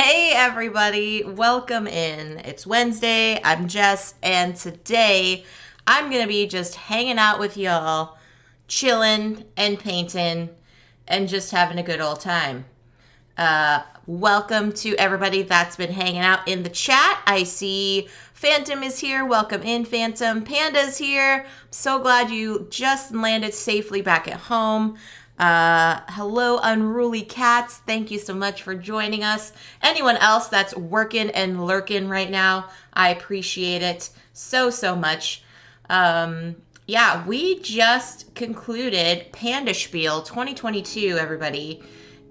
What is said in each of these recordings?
Hey everybody, welcome in. It's Wednesday, I'm Jess, and today I'm gonna be just hanging out with y'all, chilling and painting, and just having a good old time. Welcome to everybody that's been hanging out in the chat. I see Phantom is here. Welcome in, Phantom. Panda's here. I'm so glad you just landed safely back at home. Hello, Unruly Cats. Thank you so much for joining us. Anyone else that's working and lurking right now, I appreciate it so much. Yeah, we just concluded Panda Spiel 2022, everybody.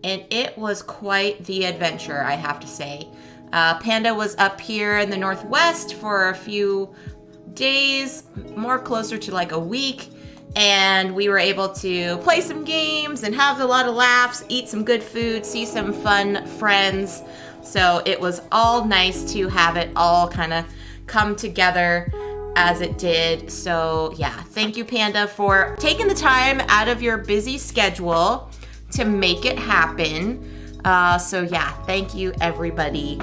And it was quite the adventure, I have to say. Panda was up here in the Northwest for a few days, more closer to like a week. And we were able to play some games and have a lot of laughs, eat some good food, see some fun friends. So it was all nice to have it all kind of come together as it did. So yeah, thank you, Panda, for taking the time out of your busy schedule to make it happen. So yeah, thank you, everybody.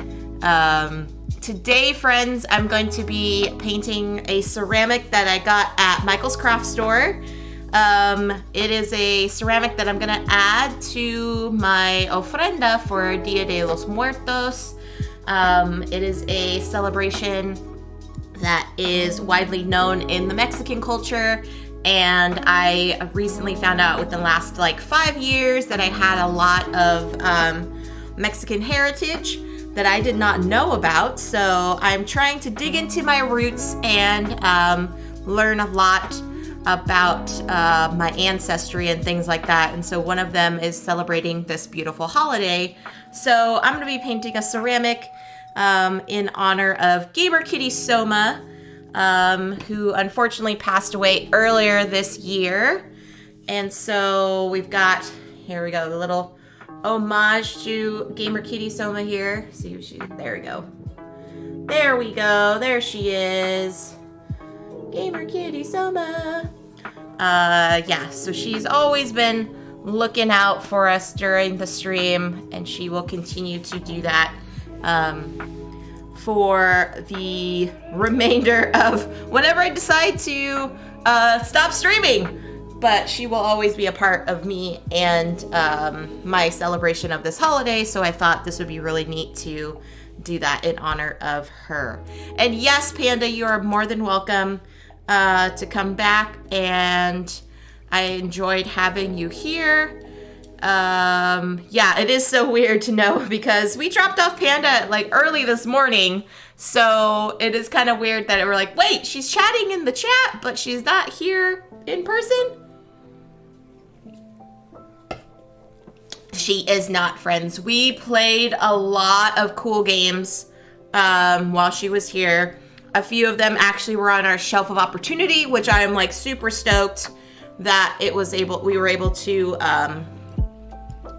Today, friends, I'm going to be painting a ceramic that I got at Michael's Craft Store. It is a ceramic that I'm gonna add to my ofrenda for Dia de los Muertos. It is a celebration that is widely known in the Mexican culture, and I recently found out within the last 5 years that I had a lot of Mexican heritage that I did not know about. So I'm trying to dig into my roots and learn a lot about my ancestry and things like that. And so one of them is celebrating this beautiful holiday. So I'm going to be painting a ceramic in honor of Gamer Kitty Soma, who unfortunately passed away earlier this year. And so we've got, here we go, the little homage to Gamer Kitty Soma here. See if there we go. There we go. There she is. Gamer Kitty Soma. Yeah, so she's always been looking out for us during the stream, and she will continue to do that for the remainder of whenever I decide to stop streaming. But she will always be a part of me and my celebration of this holiday, so I thought this would be really neat to do that in honor of her. And yes, Panda, you are more than welcome to come back, and I enjoyed having you here. Yeah, it is so weird to know because we dropped off Panda early this morning, so it is kind of weird that we're like, wait, she's chatting in the chat, but she's not here in person? She is not, friends. We played a lot of cool games while she was here. A few of them actually were on our Shelf of Opportunity, which I am super stoked that we were able to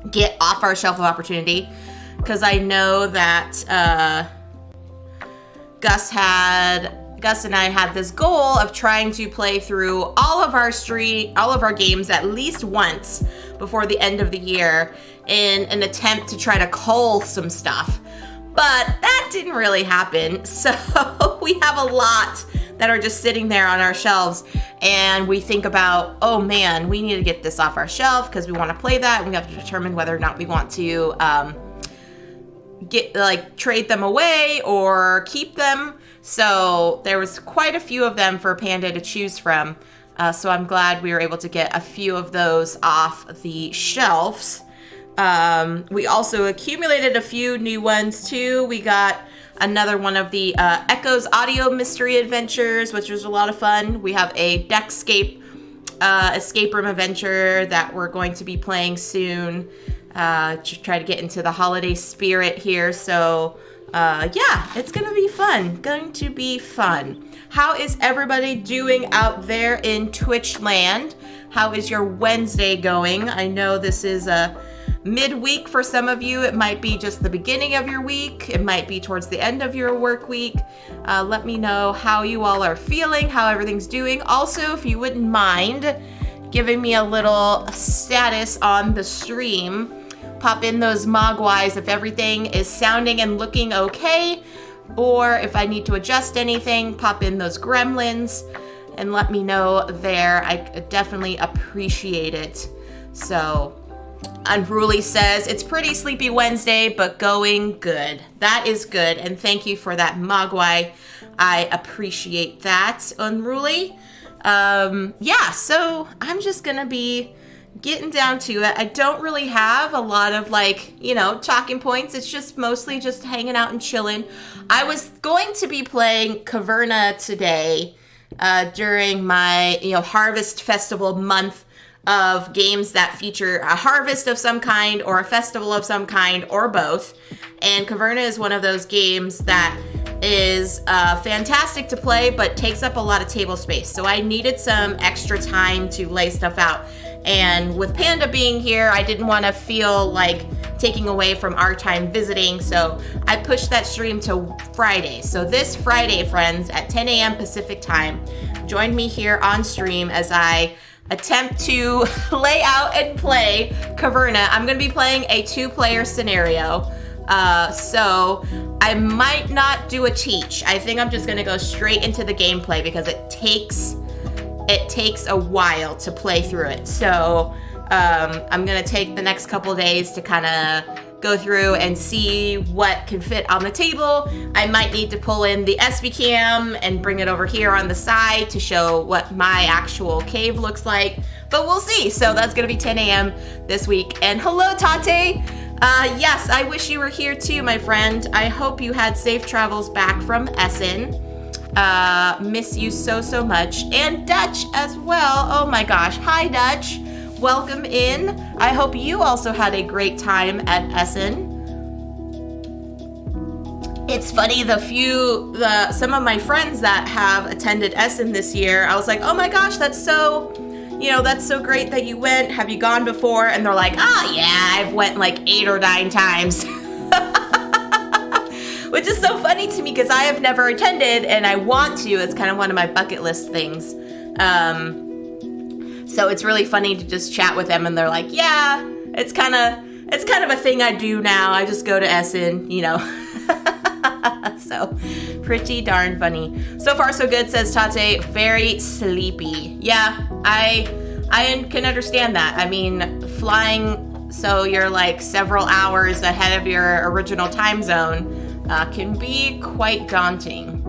get off our Shelf of Opportunity, because I know that Gus and I had this goal of trying to play through all of our games at least once before the end of the year in an attempt to try to cull some stuff. But that didn't really happen. So we have a lot that are just sitting there on our shelves, and we think about, oh man, we need to get this off our shelf because we want to play that, and we have to determine whether or not we want to trade them away or keep them. So there was quite a few of them for Panda to choose from. So I'm glad we were able to get a few of those off the shelves. We also accumulated a few new ones too. We got another one of the Echoes Audio Mystery Adventures, which was a lot of fun. We have a Deckscape escape room adventure that we're going to be playing soon to try to get into the holiday spirit here. So yeah, it's going to be fun. How is everybody doing out there in Twitch land? How is your Wednesday going? I know this is a midweek for some of you. It might be just the beginning of your week. It might be towards the end of your work week. Let me know how you all are feeling, how everything's doing. Also, if you wouldn't mind giving me a little status on the stream pop in those mogwais if everything is sounding and looking okay, or if I need to adjust anything, pop in those gremlins and let me know there. I definitely appreciate it. So, Unruly says, it's pretty sleepy Wednesday, but going good. That is good, and thank you for that mogwai. I appreciate that, Unruly. Yeah, so I'm just gonna be getting down to it. I don't really have a lot of talking points. It's just mostly just hanging out and chilling. I was going to be playing Caverna today during my Harvest Festival month of games that feature a harvest of some kind or a festival of some kind or both. And Caverna is one of those games that is fantastic to play but takes up a lot of table space. So I needed some extra time to lay stuff out. And with Panda being here, I didn't want to feel like taking away from our time visiting, so I pushed that stream to Friday. So this Friday, friends, at 10 a.m. Pacific time, join me here on stream as I attempt to lay out and play Caverna. I'm going to be playing a 2-player scenario, so I might not do a teach. I think I'm just going to go straight into the gameplay because it takes a while to play through it. So I'm going to take the next couple days to kind of go through and see what can fit on the table. I might need to pull in the SB cam and bring it over here on the side to show what my actual cave looks like, but we'll see. So that's gonna be 10 a.m. this week. And hello, Tate. Yes, I wish you were here too, my friend. I hope you had safe travels back from Essen. Miss you so much. And Dutch as well. Oh my gosh. Hi, Dutch. Welcome in. I hope you also had a great time at Essen. It's funny, some of my friends that have attended Essen this year, I was like, oh my gosh, that's so great that you went. Have you gone before? And they're like, oh yeah, I've went like 8 or 9 times. Which is so funny to me because I have never attended and I want to. It's kind of one of my bucket list things. So it's really funny to just chat with them and they're like, yeah, it's kind of a thing I do now. I just go to Essen, So pretty darn funny. So far so good, says Tate. Very sleepy. Yeah, I can understand that. I mean, flying so you're like several hours ahead of your original time zone can be quite daunting.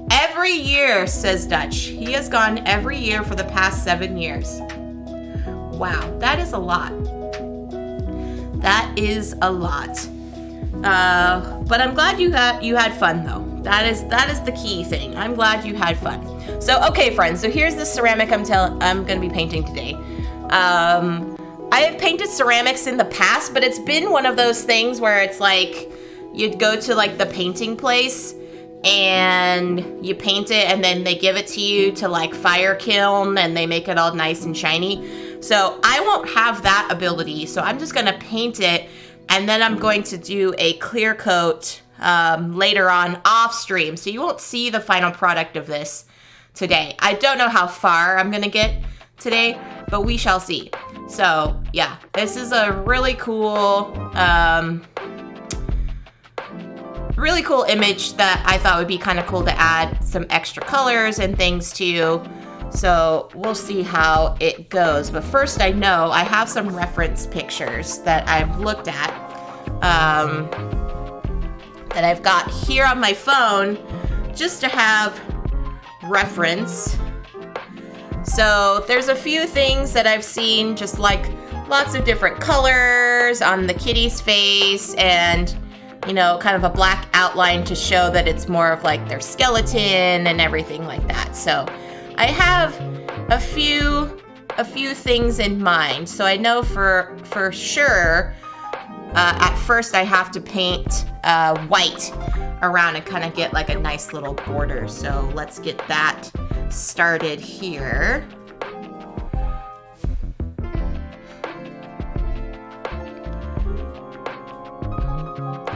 Every year, says Dutch. He has gone every year for the past 7 years. Wow, that is a lot. That is a lot. But I'm glad you had fun though. That is the key thing. I'm glad you had fun. So okay, friends. So here's the ceramic I'm gonna be painting today. I have painted ceramics in the past, but it's been one of those things where it's like you'd go to like the painting place and you paint it and then they give it to you to like fire kiln and they make it all nice and shiny. So I won't have that ability. So I'm just gonna paint it and then I'm going to do a clear coat later on off stream. So you won't see the final product of this today. I don't know how far I'm gonna get today, but we shall see. So yeah, this is a really cool image that I thought would be kind of cool to add some extra colors and things to. So we'll see how it goes. But first, I know I have some reference pictures that I've looked at that I've got here on my phone just to have reference. So there's a few things that I've seen, just like lots of different colors on the kitty's face and kind of a black outline to show that it's more of like their skeleton and everything like that. So I have a few things in mind. So I know for sure at first I have to paint white around and kind of get like a nice little border. So let's get that started here.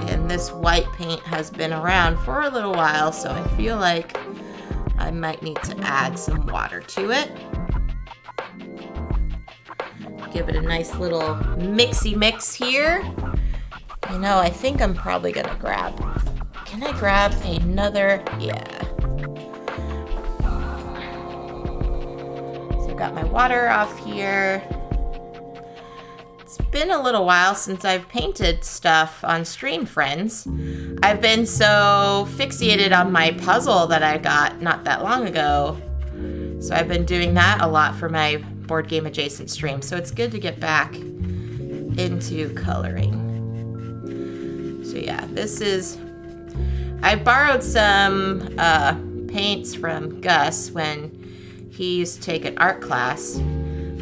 And this white paint has been around for a little while, so I feel like I might need to add some water to it. Give it a nice little mixy mix here. You know, I think I'm probably gonna grab, can I grab another, yeah. So I've got my water off here. It's been a little while since I've painted stuff on stream, friends. I've been so fixated on my puzzle that I got not that long ago. So I've been doing that a lot for my board game adjacent stream. So it's good to get back into coloring. So yeah, this is, I borrowed some paints from Gus when he used to take an art class.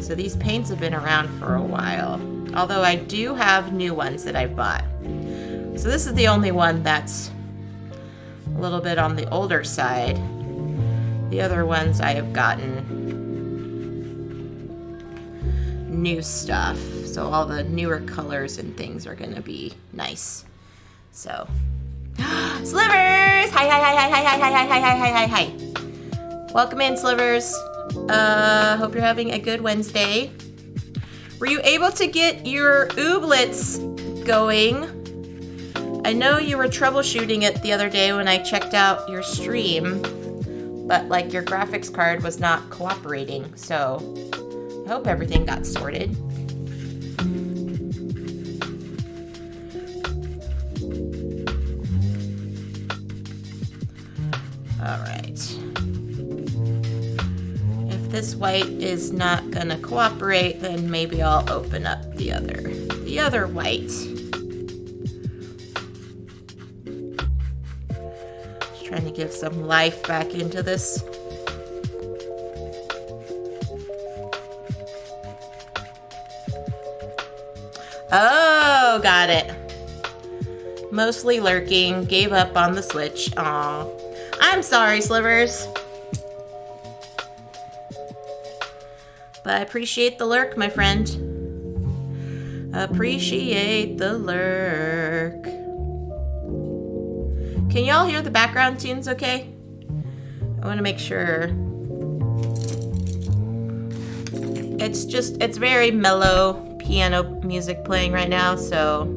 So these paints have been around for a while. Although I do have new ones that I've bought. So this is the only one that's a little bit on the older side. The other ones I have gotten new stuff. So all the newer colors and things are gonna be nice. So, Slivers! Hi, hi, hi, hi, hi, hi, hi, hi, hi, hi, hi, hi. Welcome in, Slivers. Hope you're having a good Wednesday. Were you able to get your ooblets going? I know you were troubleshooting it the other day when I checked out your stream, but like your graphics card was not cooperating, so I hope everything got sorted. All right. If this white is not gonna cooperate, then maybe I'll open up the other white. Just trying to give some life back into this. Oh, got it. Mostly lurking, gave up on the switch. Aw. I'm sorry, Slivers. But I appreciate the lurk, my friend. Appreciate the lurk. Can y'all hear the background tunes okay? I want to make sure. It's very mellow piano music playing right now, so.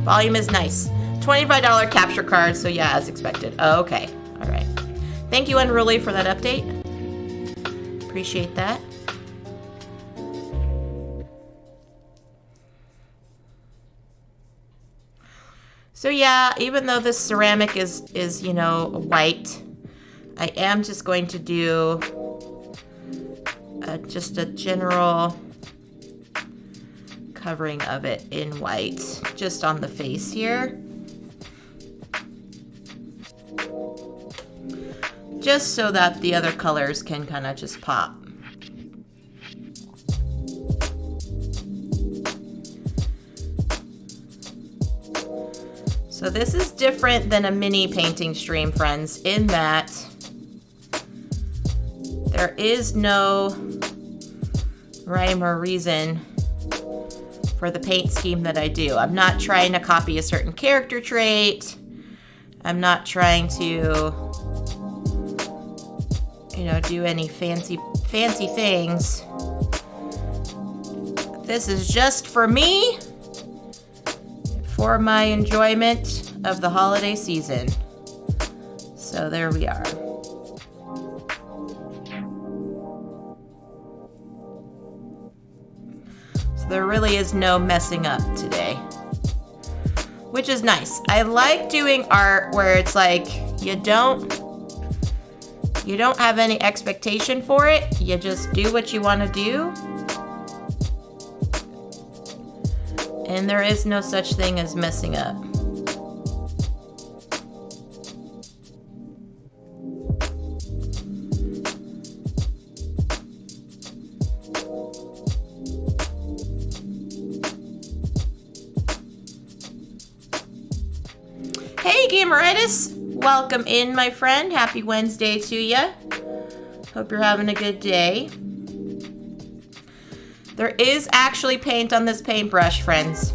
Volume is nice. $25 capture card, so yeah, as expected. Oh, okay, all right. Thank you, Unruly, for that update. Appreciate that. So yeah, even though this ceramic is you know, white, I am just going to do just a general covering of it in white, just on the face here. Just so that the other colors can kind of just pop. So this is different than a mini painting stream, friends, in that there is no rhyme or reason for the paint scheme that I do. I'm not trying to copy a certain character trait. I'm not trying to, you know, do any fancy things. This is just for me, for my enjoyment of the holiday season. So there we are. So there really is no messing up today, which is nice. I like doing art where it's like you don't have any expectation for it. You just do what you want to do. And there is no such thing as messing up. Hey, Gameritis! Welcome in, my friend. Happy Wednesday to you. Hope you're having a good day. There is actually paint on this paintbrush, friends.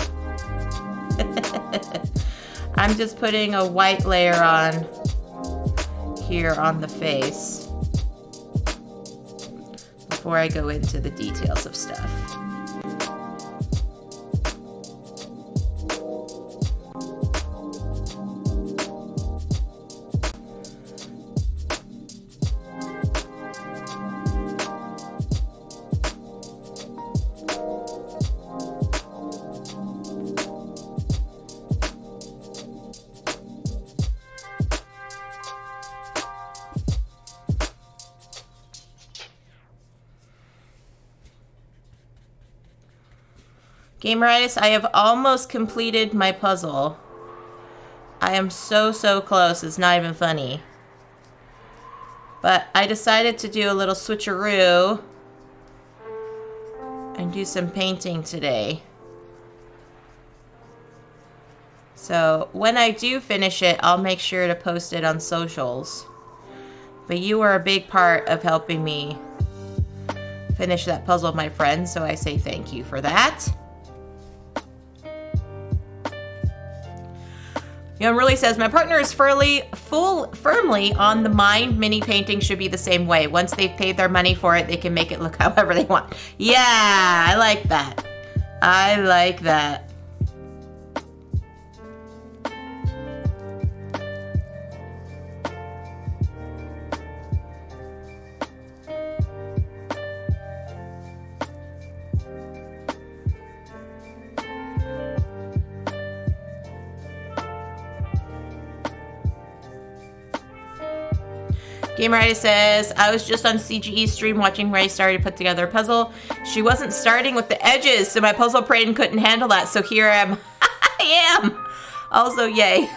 I'm just putting a white layer on here on the face before I go into the details of stuff. Gameritis, I have almost completed my puzzle. I am so close, it's not even funny. But I decided to do a little switcheroo and do some painting today. So when I do finish it, I'll make sure to post it on socials. But you were a big part of helping me finish that puzzle, my friend, so I say thank you for that. Young really says, my partner is firmly on the mind mini painting should be the same way. Once they've paid their money for it, they can make it look however they want. Yeah, I like that. I like that. Gameritis says, I was just on CGE's stream watching Ray started to put together a puzzle. She wasn't starting with the edges, so my puzzle brain couldn't handle that, so here I am. I am. Also, yay.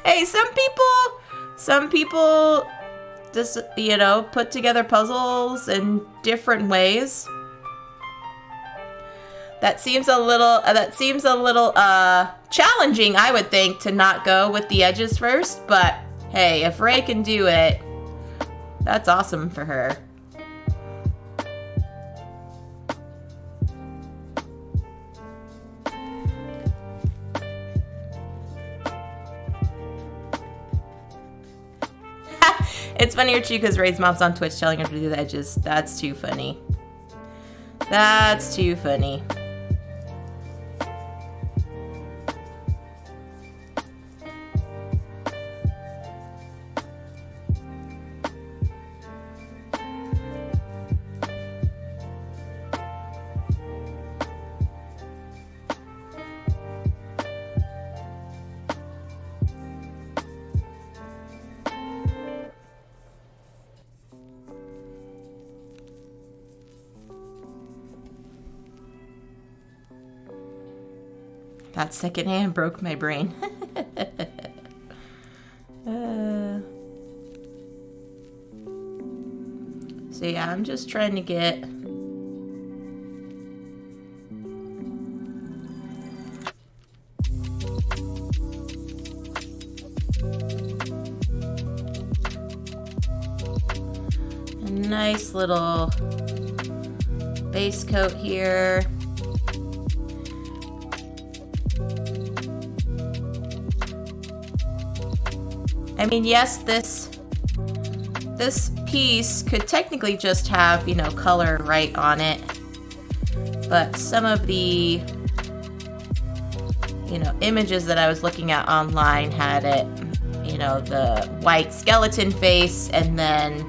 Hey, some people just, you know, put together puzzles in different ways. That seems a little challenging, I would think, to not go with the edges first, but hey, if Ray can do it, that's awesome for her. It's funnier too because Ray's mom's on Twitch telling her to do the edges. That's too funny. That's too funny. That second hand broke my brain. So yeah, I'm just trying to get a nice little base coat here. I mean, yes, this piece could technically just have, you know, color right on it, but some of the, you know, images that I was looking at online had it, you know, the white skeleton face and then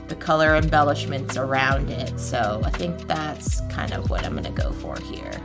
the color embellishments around it. So I think that's kind of what I'm gonna go for here.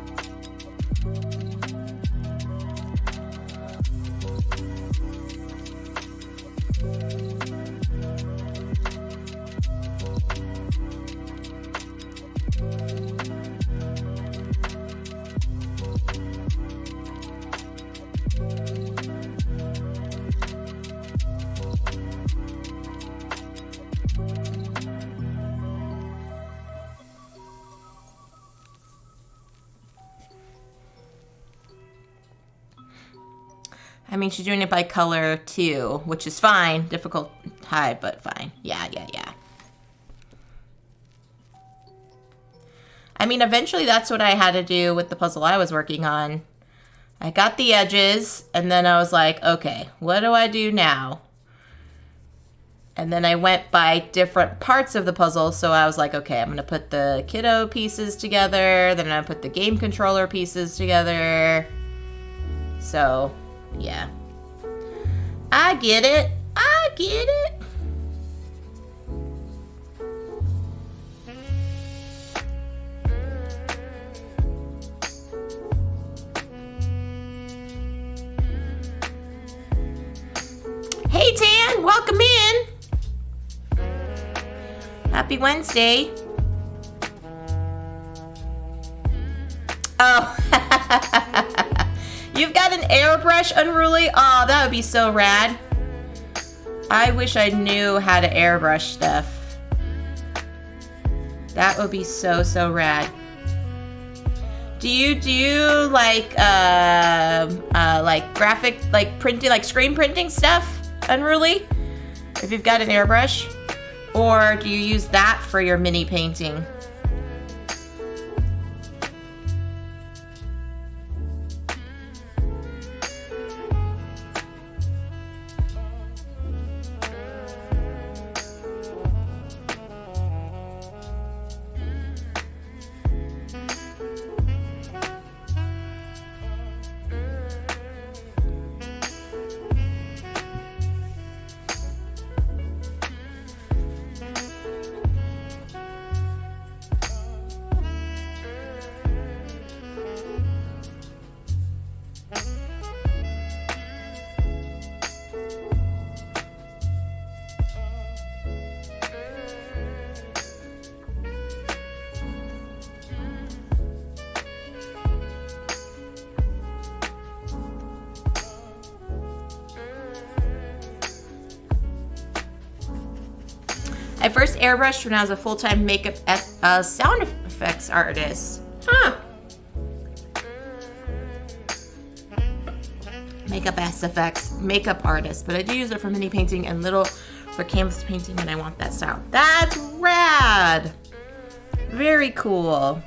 I mean, she's doing it by color too, which is fine. Difficult, high, but fine. Yeah. I mean, eventually that's what I had to do with the puzzle I was working on. I got the edges, and then I was like, okay, what do I do now? And then I went by different parts of the puzzle, so I was like, okay, I'm going to put the kiddo pieces together, then I'm going to put the game controller pieces together. So, yeah. I get it. I get it. Hey, Tan, welcome in. Happy Wednesday. Oh, you've got an airbrush, Unruly? Oh, that would be so rad. I wish I knew how to airbrush stuff. That would be so, so rad. Do you do like graphic, like printing, like screen printing stuff, Unruly? If you've got an airbrush? Or do you use that for your mini painting? I first airbrushed when I was a full-time makeup sound effects artist. Huh. Makeup artist, but I do use it for mini painting and little for canvas painting when I want that style. That's rad. Very cool.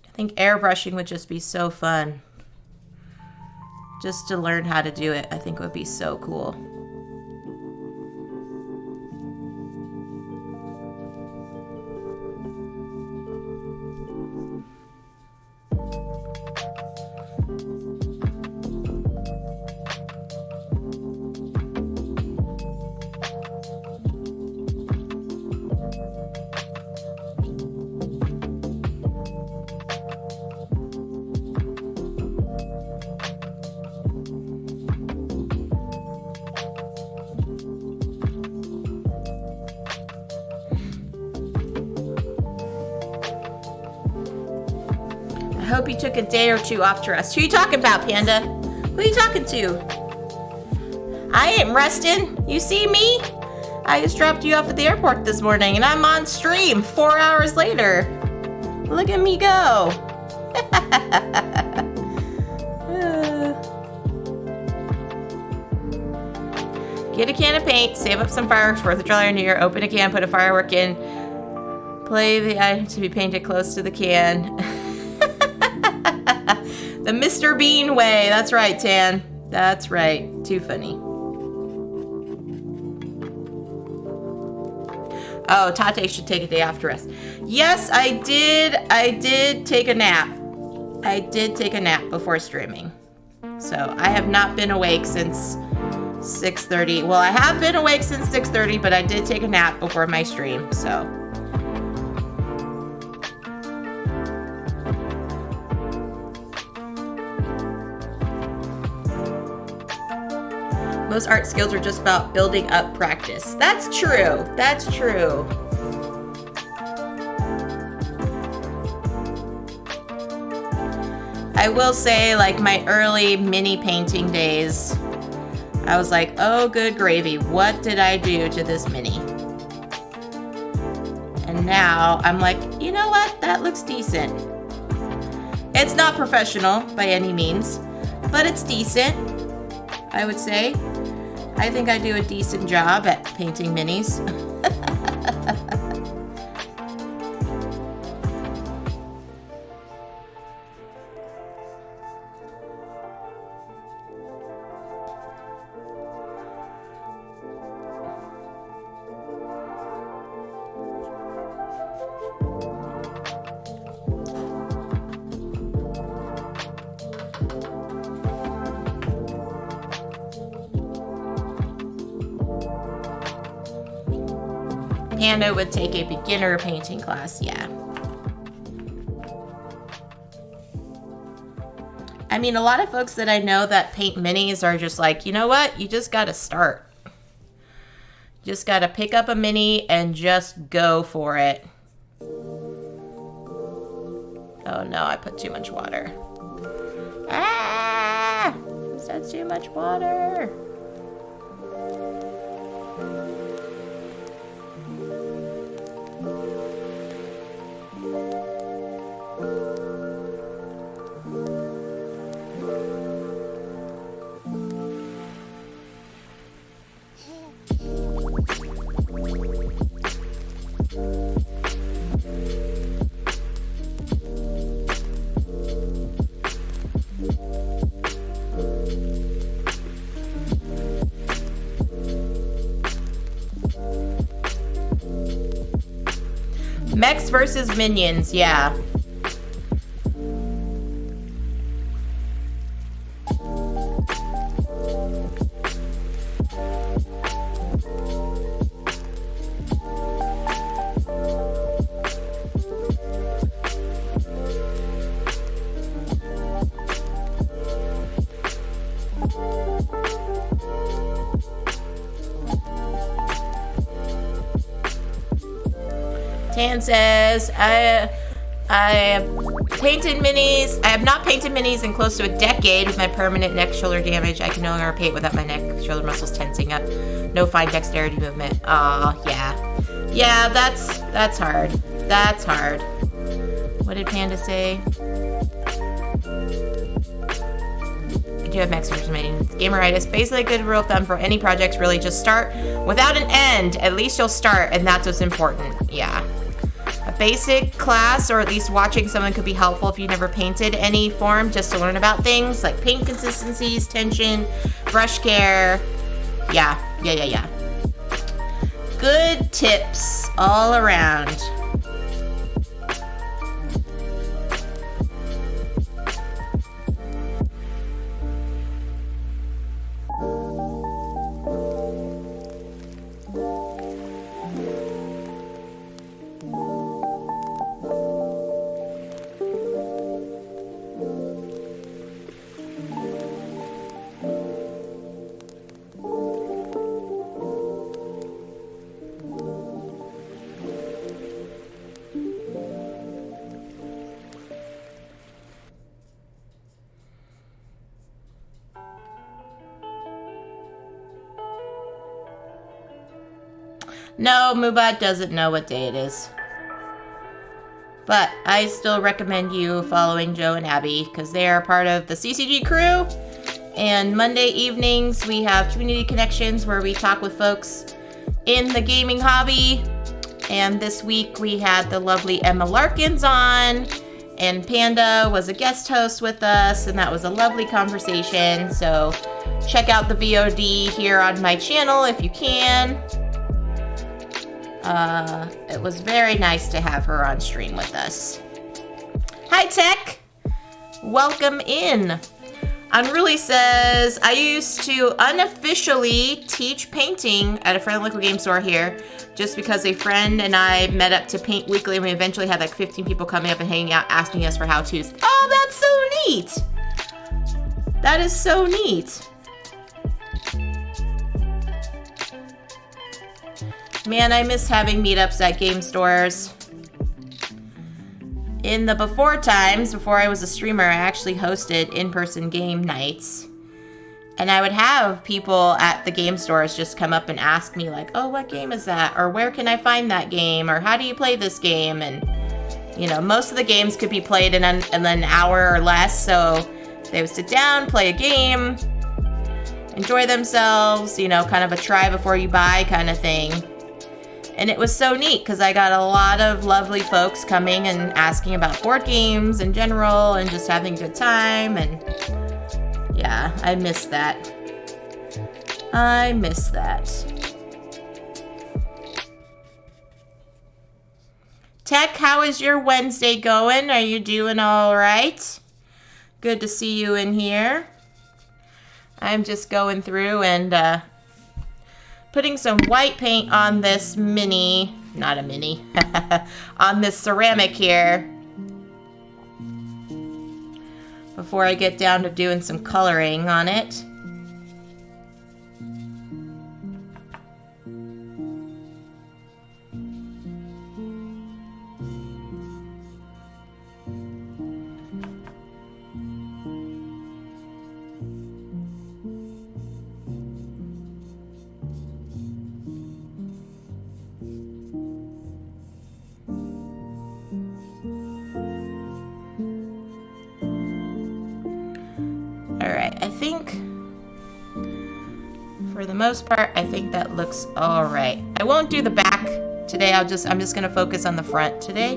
I think airbrushing would just be so fun. Just to learn how to do it, I think would be so cool. I hope you took a day or two off to rest. Who you talking about, Panda? Who you talking to? I ain't resting. You see me? I just dropped you off at the airport this morning and I'm on stream 4 hours later. Look at me go. Get a can of paint, save up some fireworks, 4th of July or New Year, open a can, put a firework in, play the item to be painted close to the can. The Mr. Bean way. That's right, Tan. That's right. Too funny. Oh, Tate should take a day off to rest. Yes, I did. I did take a nap. I did take a nap before streaming. So I have not been awake since 6:30. Well, I have been awake since 6:30, but I did take a nap before my stream, so. Most art skills are just about building up practice. That's true. That's true. I will say, like, my early mini painting days, I was like, oh, good gravy. What did I do to this mini? And now I'm like, you know what? That looks decent. It's not professional by any means, but it's decent, I would say. I think I do a decent job at painting minis. Panda would take a beginner painting class, yeah. I mean, a lot of folks that I know that paint minis are just like, you know what? You just gotta start. You just gotta pick up a mini and just go for it. Oh no, I put too much water. Ah! That's too much water. Mechs versus minions, yeah. Tan says, I painted minis. I have not painted minis in close to a decade with my permanent neck shoulder damage. I can no longer paint without my neck shoulder muscles tensing up. No fine dexterity movement. Aw, yeah. Yeah, that's hard. That's hard. What did Panda say? I do have max version gameritis. Basically, a good rule of thumb for any projects, really just start without an end. At least you'll start, and that's what's important. Yeah. A basic class, or at least watching someone, could be helpful if you never painted any form, just to learn about things like paint consistencies, tension, brush care. Yeah. Good tips all around. No, Mubot doesn't know what day it is. But I still recommend you following Joe and Abby because they are part of the CCG crew. And Monday evenings, we have Community Connections where we talk with folks in the gaming hobby. And this week we had the lovely Emma Larkins on. And Panda was a guest host with us. And that was a lovely conversation. So check out the VOD here on my channel if you can. It was very nice to have her on stream with us. Hi, Tech. Welcome in. Unruly says, I used to unofficially teach painting at a friendly local game store here just because a friend and I met up to paint weekly, and we eventually had like 15 people coming up and hanging out asking us for how-tos. Oh, that's so neat. That is so neat. Man, I miss having meetups at game stores. In the before times, before I was a streamer, I actually hosted in-person game nights. And I would have people at the game stores just come up and ask me like, oh, what game is that? Or where can I find that game? Or how do you play this game? And, you know, most of the games could be played in an hour or less. So they would sit down, play a game, enjoy themselves, you know, kind of a try before you buy kind of thing. And it was so neat because I got a lot of lovely folks coming and asking about board games in general and just having a good time. And yeah, I miss that. I miss that. Tech, how is your Wednesday going? Are you doing all right? Good to see you in here. I'm just going through and putting some white paint on this not a mini, on this ceramic here before I get down to doing some coloring on it. Alright, I think for the most part, I think that looks alright. I won't do the back today. I'm just gonna focus on the front today.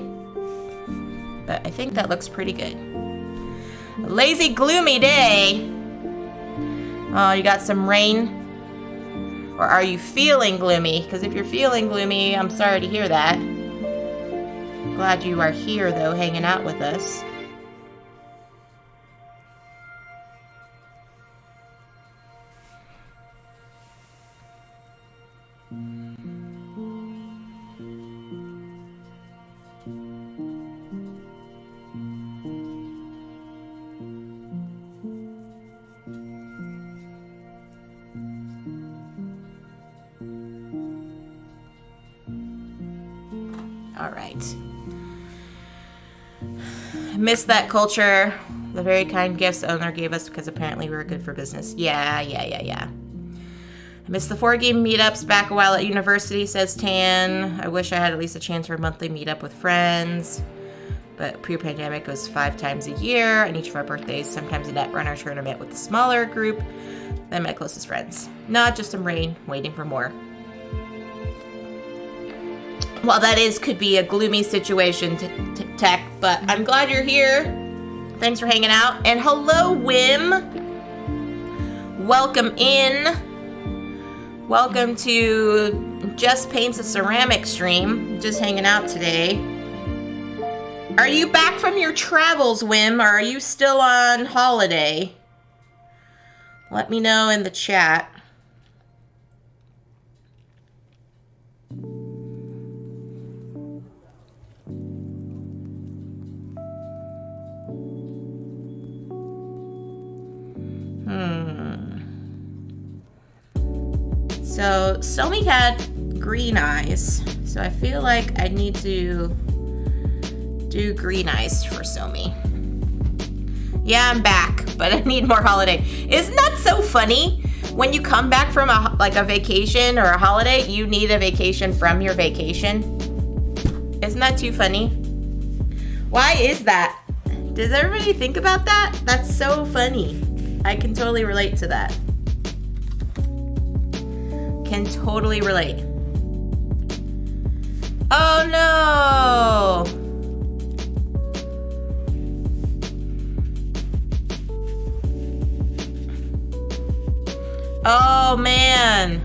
But I think that looks pretty good. A lazy, gloomy day. Oh, you got some rain? Or are you feeling gloomy? Because if you're feeling gloomy, I'm sorry to hear that. Glad you are here though, hanging out with us. All right. I missed that culture. The very kind gifts the owner gave us because apparently we were good for business. Yeah. I missed the 4-game meetups back a while at university, says Tan. I wish I had at least a chance for a monthly meetup with friends. But pre-pandemic was 5 times a year, and each of our birthdays, sometimes a Netrunner tournament with a smaller group than my closest friends. Not just some rain, waiting for more. Well, that could be a gloomy situation, Tech, but I'm glad you're here. Thanks for hanging out. And hello, Wim. Welcome in. Welcome to Jess Paints a Ceramic stream. Just hanging out today. Are you back from your travels, Wim, or are you still on holiday? Let me know in the chat. So, Somi had green eyes, so I feel like I need to do green eyes for Somi. Yeah, I'm back, but I need more holiday. Isn't that so funny? When you come back from a vacation or a holiday, you need a vacation from your vacation. Isn't that too funny? Why is that? Does everybody think about that? That's so funny. I can totally relate to that. Can totally relate. Oh no! Oh man!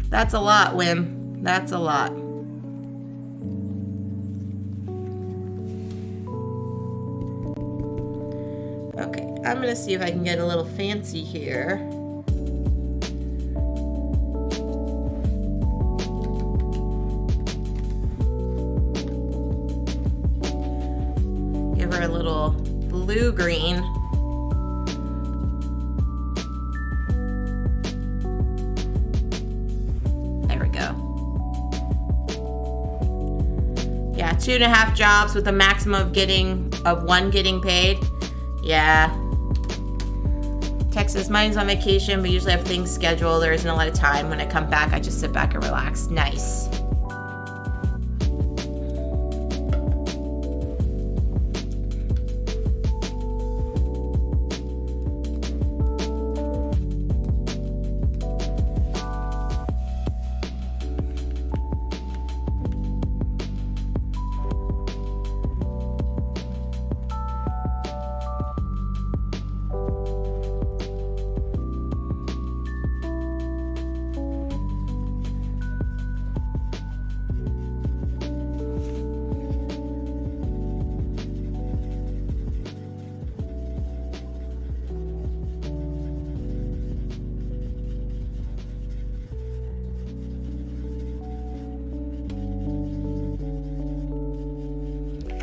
That's a lot, Wim. That's a lot. Okay, I'm gonna see if I can get a little fancy here. Give her a little blue-green. There we go. Yeah, 2.5 jobs with a maximum of 1 getting paid. Yeah. Texas, mine's on vacation, but usually I have things scheduled. There isn't a lot of time. When I come back, I just sit back and relax. Nice.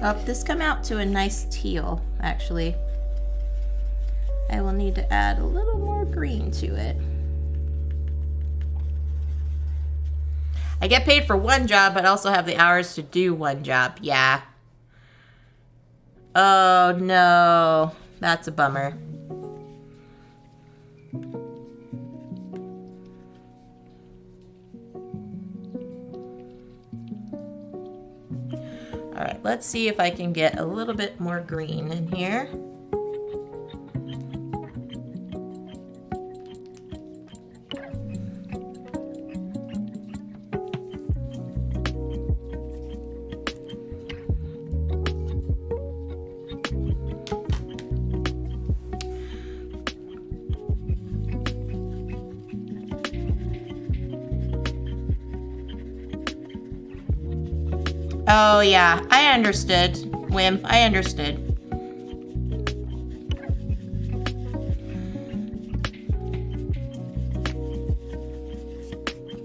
Oh, this come out to a nice teal, actually. I will need to add a little more green to it. I get paid for one job, but also have the hours to do one job. Yeah. Oh, no. That's a bummer. All right, let's see if I can get a little bit more green in here. Oh, yeah, I understood, Wim. I understood.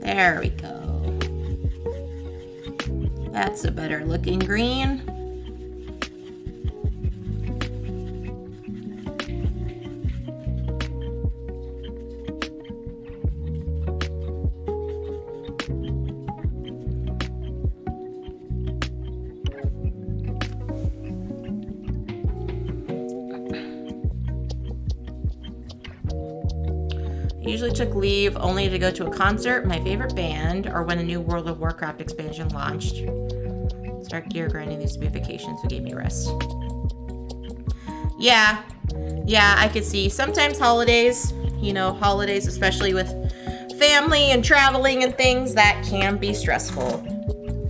There we go. That's a better looking green. Usually took leave only to go to a concert, my favorite band, or when a new World of Warcraft expansion launched. Start gear grinding these to be vacations, so gave me rest. Yeah, I could see. Sometimes holidays, you know, holidays, especially with family and traveling and things, that can be stressful.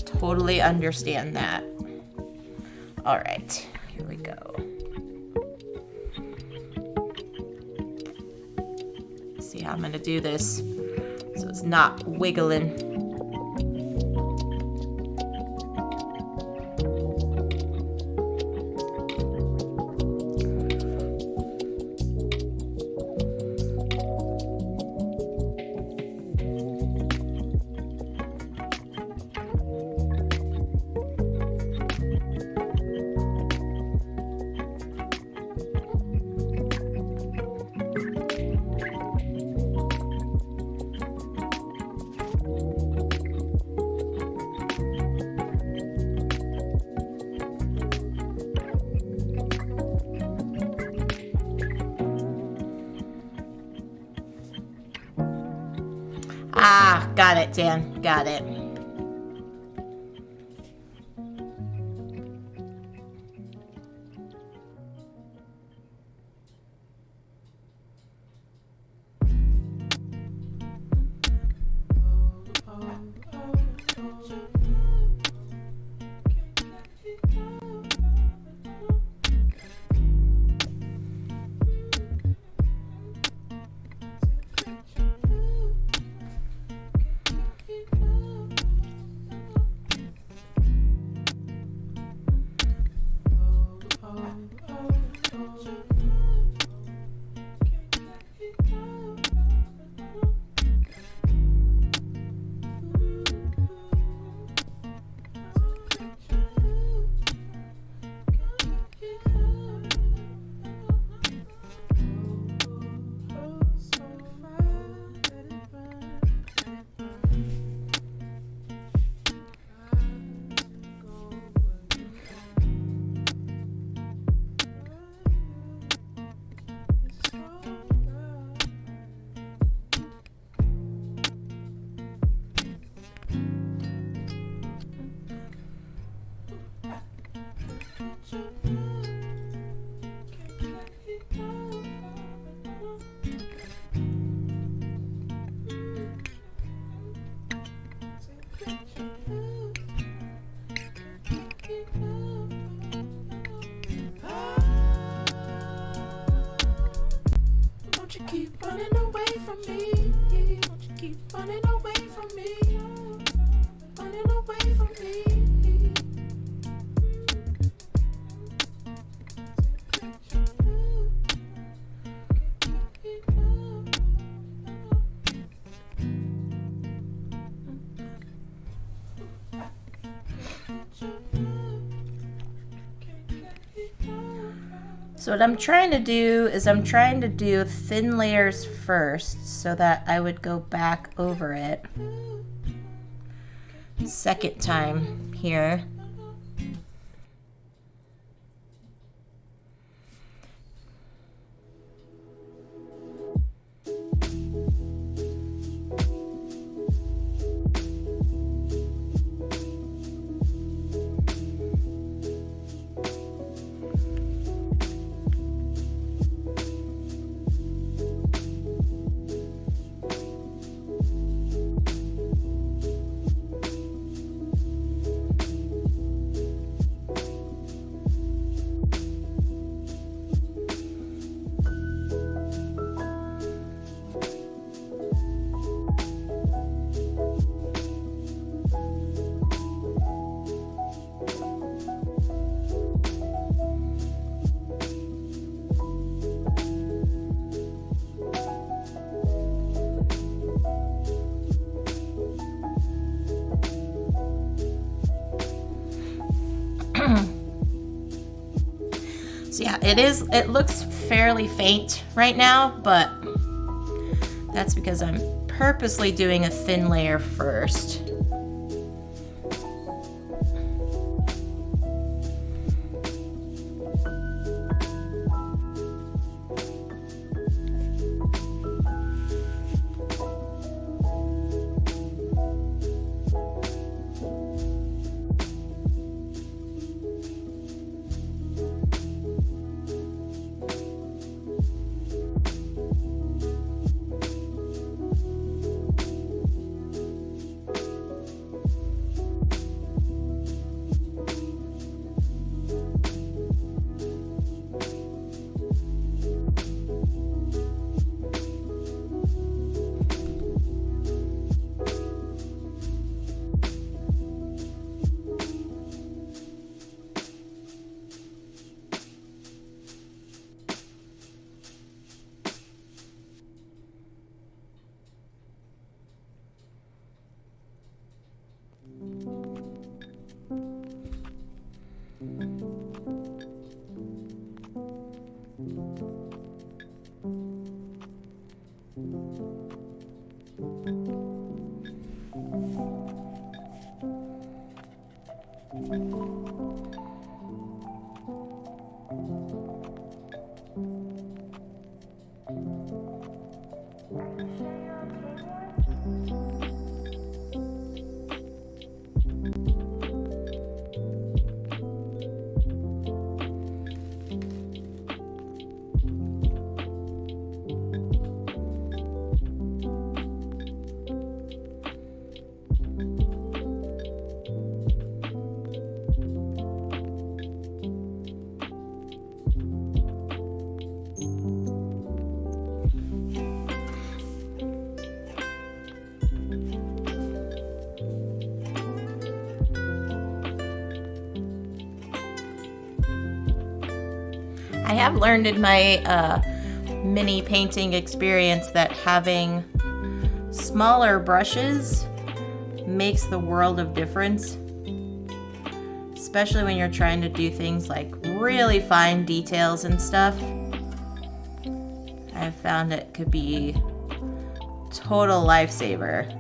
Totally understand that. All right, here we go. See how I'm gonna do this so it's not wiggling. Ah, got it, Dan. Got it. So what I'm trying to do is I'm trying to do thin layers first so that I would go back over it second time here. So yeah, it looks fairly faint right now, but that's because I'm purposely doing a thin layer first. I have learned in my mini painting experience that having smaller brushes makes the world of difference, especially when you're trying to do things like really fine details and stuff. I've found it could be a total lifesaver.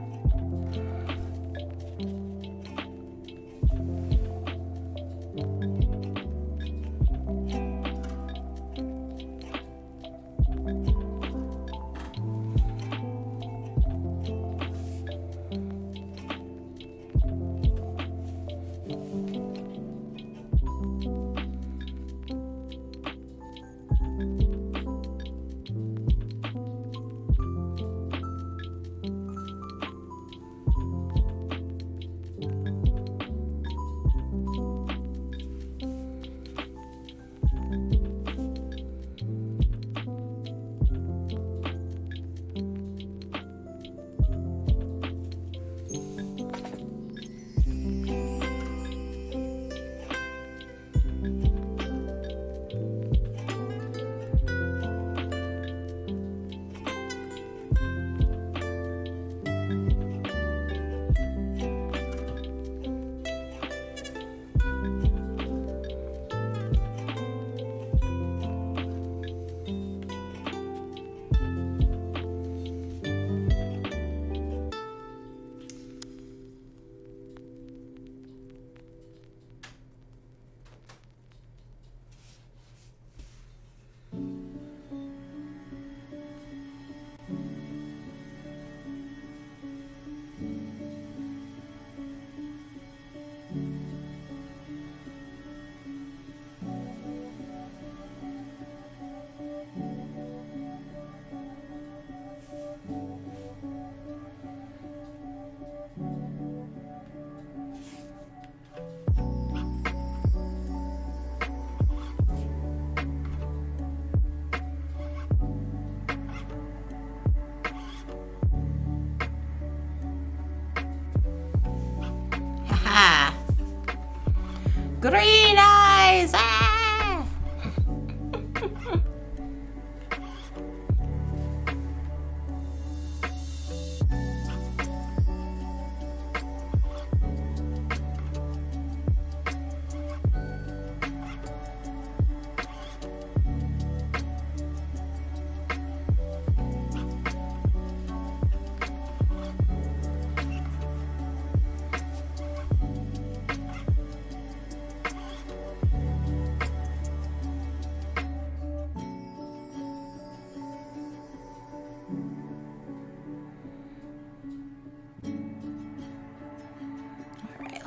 Green eyes! Ah!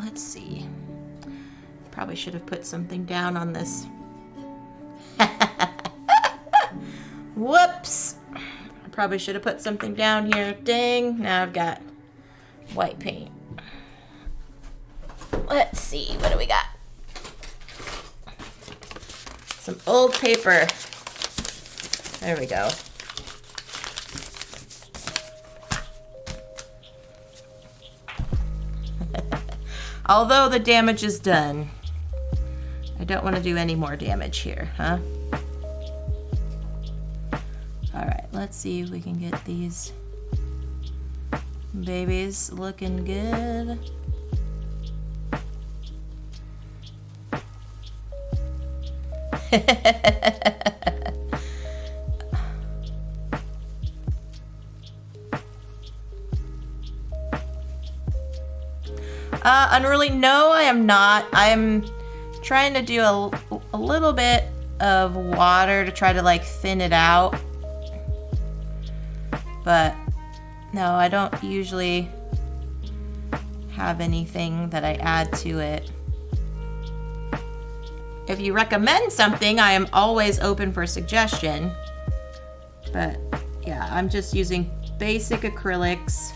Let's see. Probably should have put something down on this. Whoops. I probably should have put something down here. Dang. Now I've got white paint. Let's see. What do we got? Some old paper. There we go. Although the damage is done, I don't want to do any more damage here, huh? All right, let's see if we can get these babies looking good. Unruly, no, I am not. I'm trying to do a little bit of water to try to like thin it out. But no, I don't usually have anything that I add to it. If you recommend something, I am always open for suggestion. But yeah, I'm just using basic acrylics.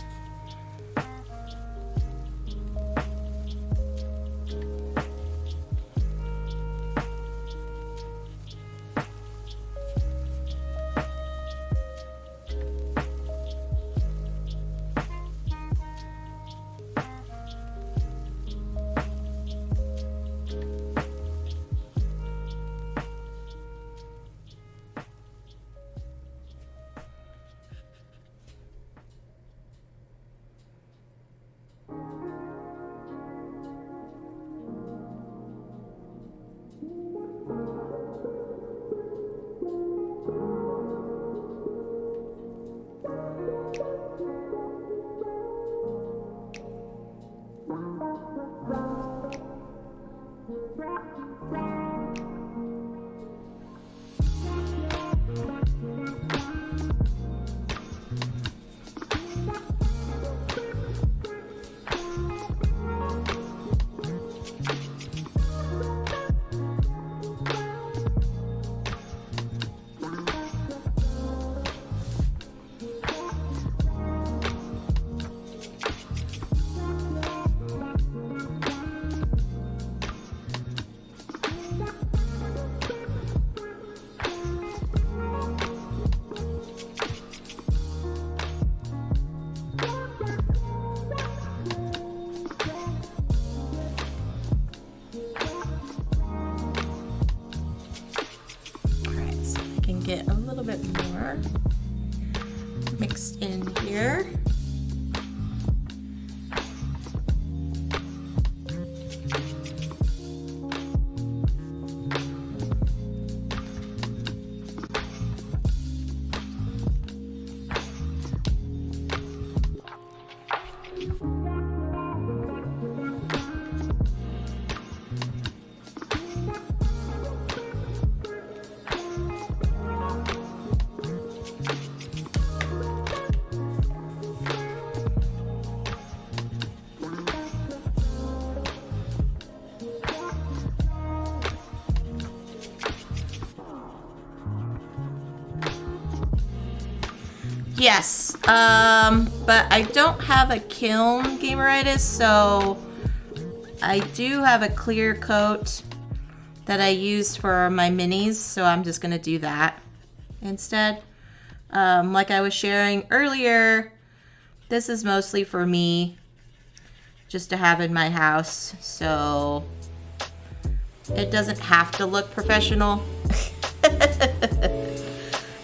Get a little bit more mixed in here. Yes, but I don't have a kiln gameritis, so I do have a clear coat that I use for my minis, so I'm just gonna do that instead. Like I was sharing earlier, this is mostly for me, just to have in my house, so It doesn't have to look professional.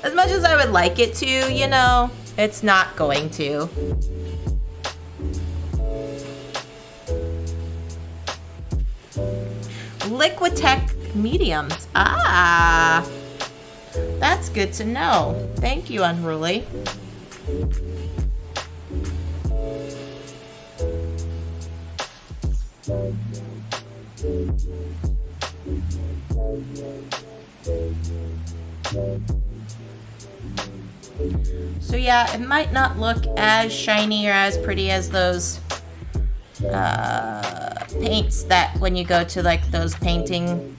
As much as I would like it to, you know, it's not going to. Liquitech mediums. Ah, that's good to know. Thank you, Unruly. So yeah, it might not look as shiny or as pretty as those paints that when you go to like those painting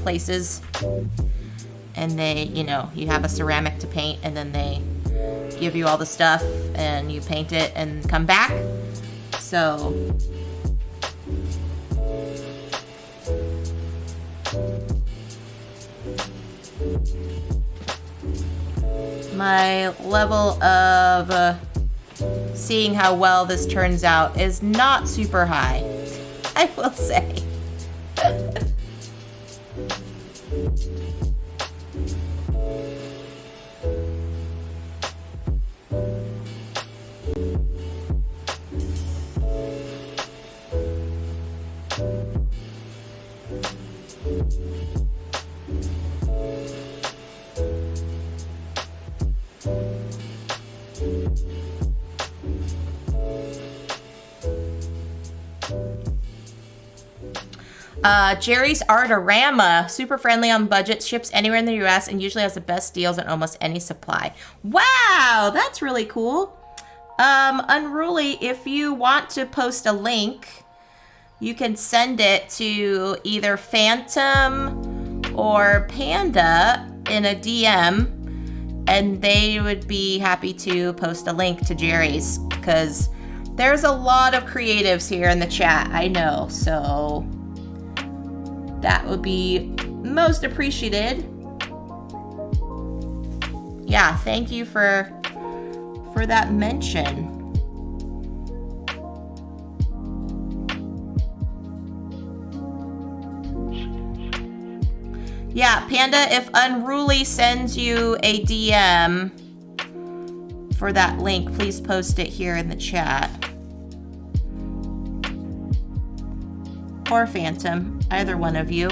places and they, you know, you have a ceramic to paint and then they give you all the stuff and you paint it and come back. So my level of seeing how well this turns out is not super high, I will say. Jerry's Artorama, super friendly on budget, ships anywhere in the US, and usually has the best deals on almost any supply. Wow, that's really cool. Unruly, if you want to post a link, you can send it to either Phantom or Panda in a DM, and they would be happy to post a link to Jerry's, because there's a lot of creatives here in the chat, I know, so that would be most appreciated. Yeah, thank you for that mention. Yeah, Panda, if Unruly sends you a DM for that link, please post it here in the chat. Or Phantom, either one of you.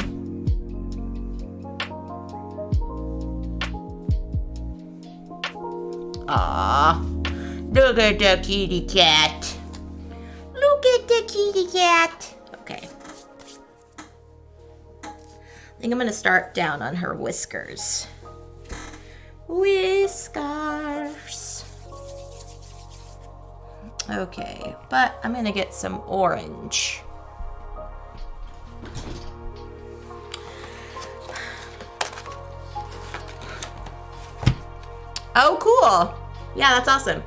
Aww, look at the kitty cat. Look at the kitty cat. Okay. I think I'm gonna start down on her whiskers. Whiskers. Okay, but I'm gonna get some orange. Oh, cool. Yeah, that's awesome.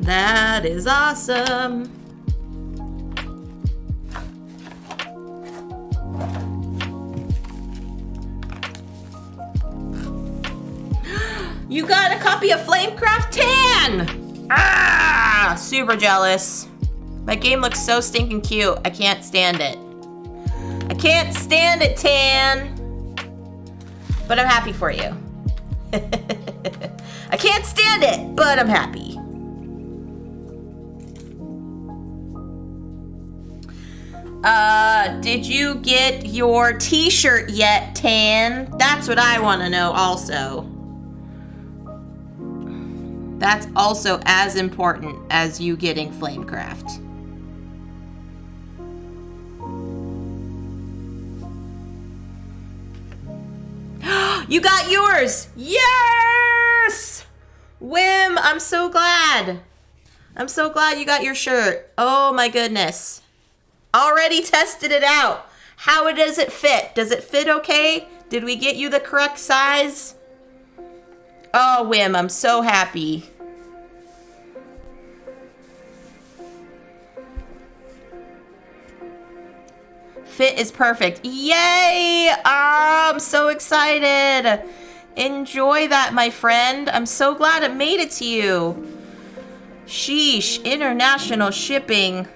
That is awesome. You got a copy of Flamecraft Tan! Ah, super jealous. My game looks so stinking cute. I can't stand it. I can't stand it, Tan. But I'm happy for you. I can't stand it, but I'm happy. Did you get your t-shirt yet, Tan? That's what I want to know also. That's also as important as you getting Flamecraft. You got yours! Yes! Whim, I'm so glad. I'm so glad you got your shirt. Oh my goodness. Already tested it out. How does it fit? Does it fit okay? Did we get you the correct size? Oh, Whim, I'm so happy. Fit is perfect. Yay! I'm so excited. Enjoy that, my friend. I'm so glad it made it to you. Sheesh, international shipping.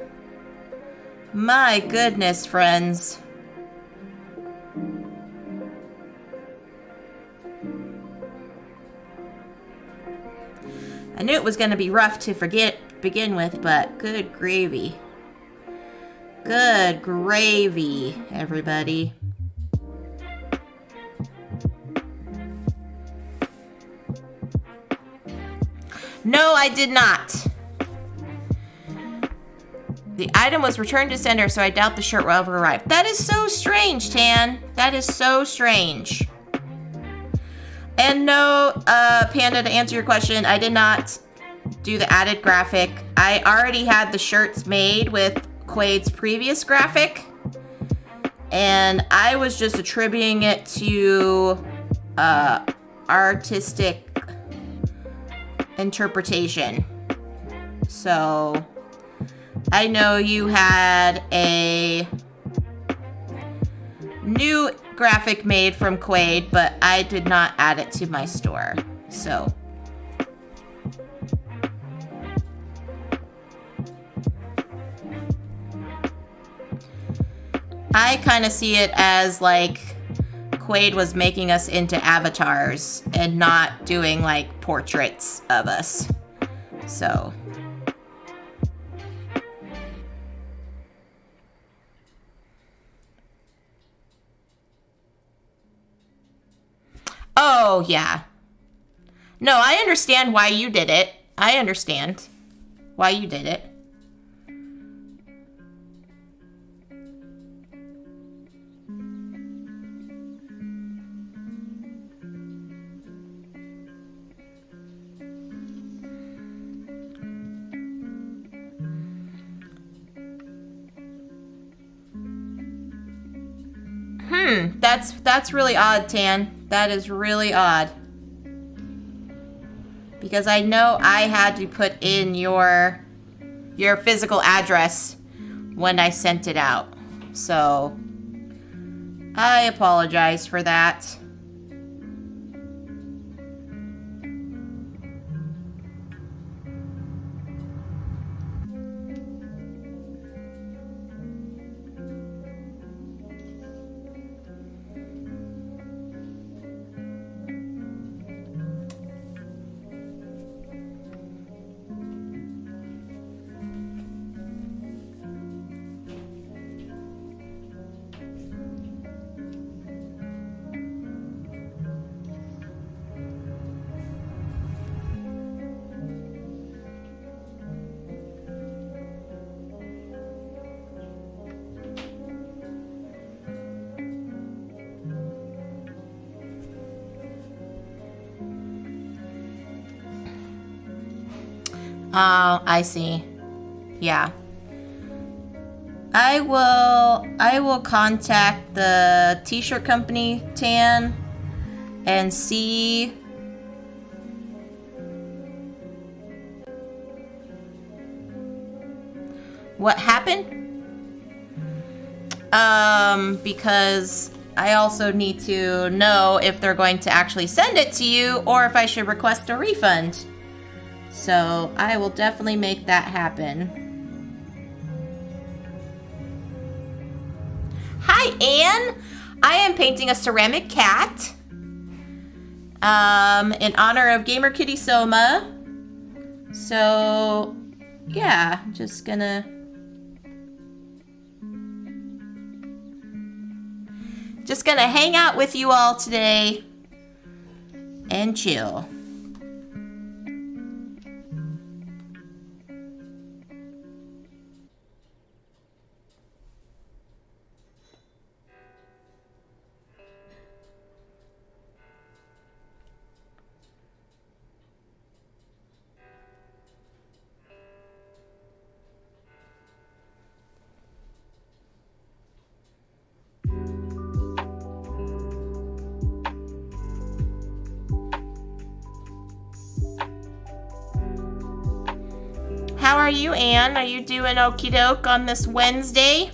My goodness, friends. I knew it was going to be rough to begin with, but good gravy. Good gravy, everybody. No, I did not. The item was returned to sender, so I doubt the shirt will ever arrive. That is so strange, Tan. That is so strange. And no, Panda, to answer your question, I did not do the added graphic. I already had the shirts made with Quaid's previous graphic, and I was just attributing it to artistic interpretation. So I know you had a new graphic made from Quaid, but I did not add it to my store. So I kind of see it as like Quaid was making us into avatars and not doing like portraits of us. So oh, yeah. No, I understand why you did it. I understand why you did it. That's really odd, Tan. That is really odd. Because I know I had to put in your physical address when I sent it out. So I apologize for that. Oh, I see. Yeah. I will contact the t-shirt company, Tan, and see what happened. Because I also need to know if they're going to actually send it to you or if I should request a refund. So I will definitely make that happen. Hi, Anne. I am painting a ceramic cat in honor of Gamer Kitty Soma. So yeah, just gonna hang out with you all today and chill. How are you, Anne? Are you doing okie doke on this Wednesday?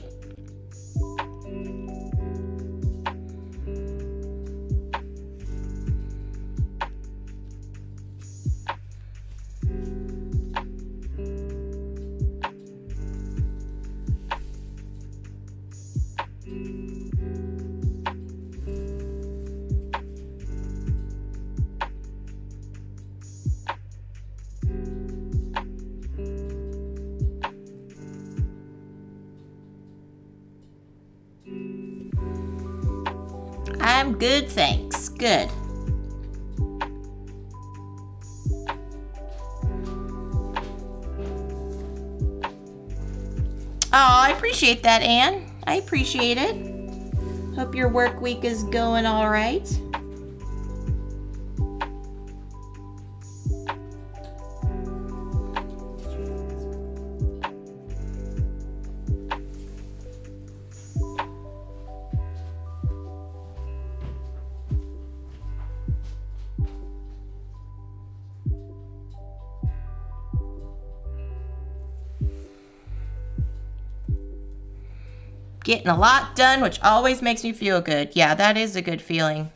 I'm good, thanks. Good. Oh, I appreciate that, Anne. I appreciate it. Hope your work week is going all right. Getting a lot done, which always makes me feel good. Yeah, that is a good feeling.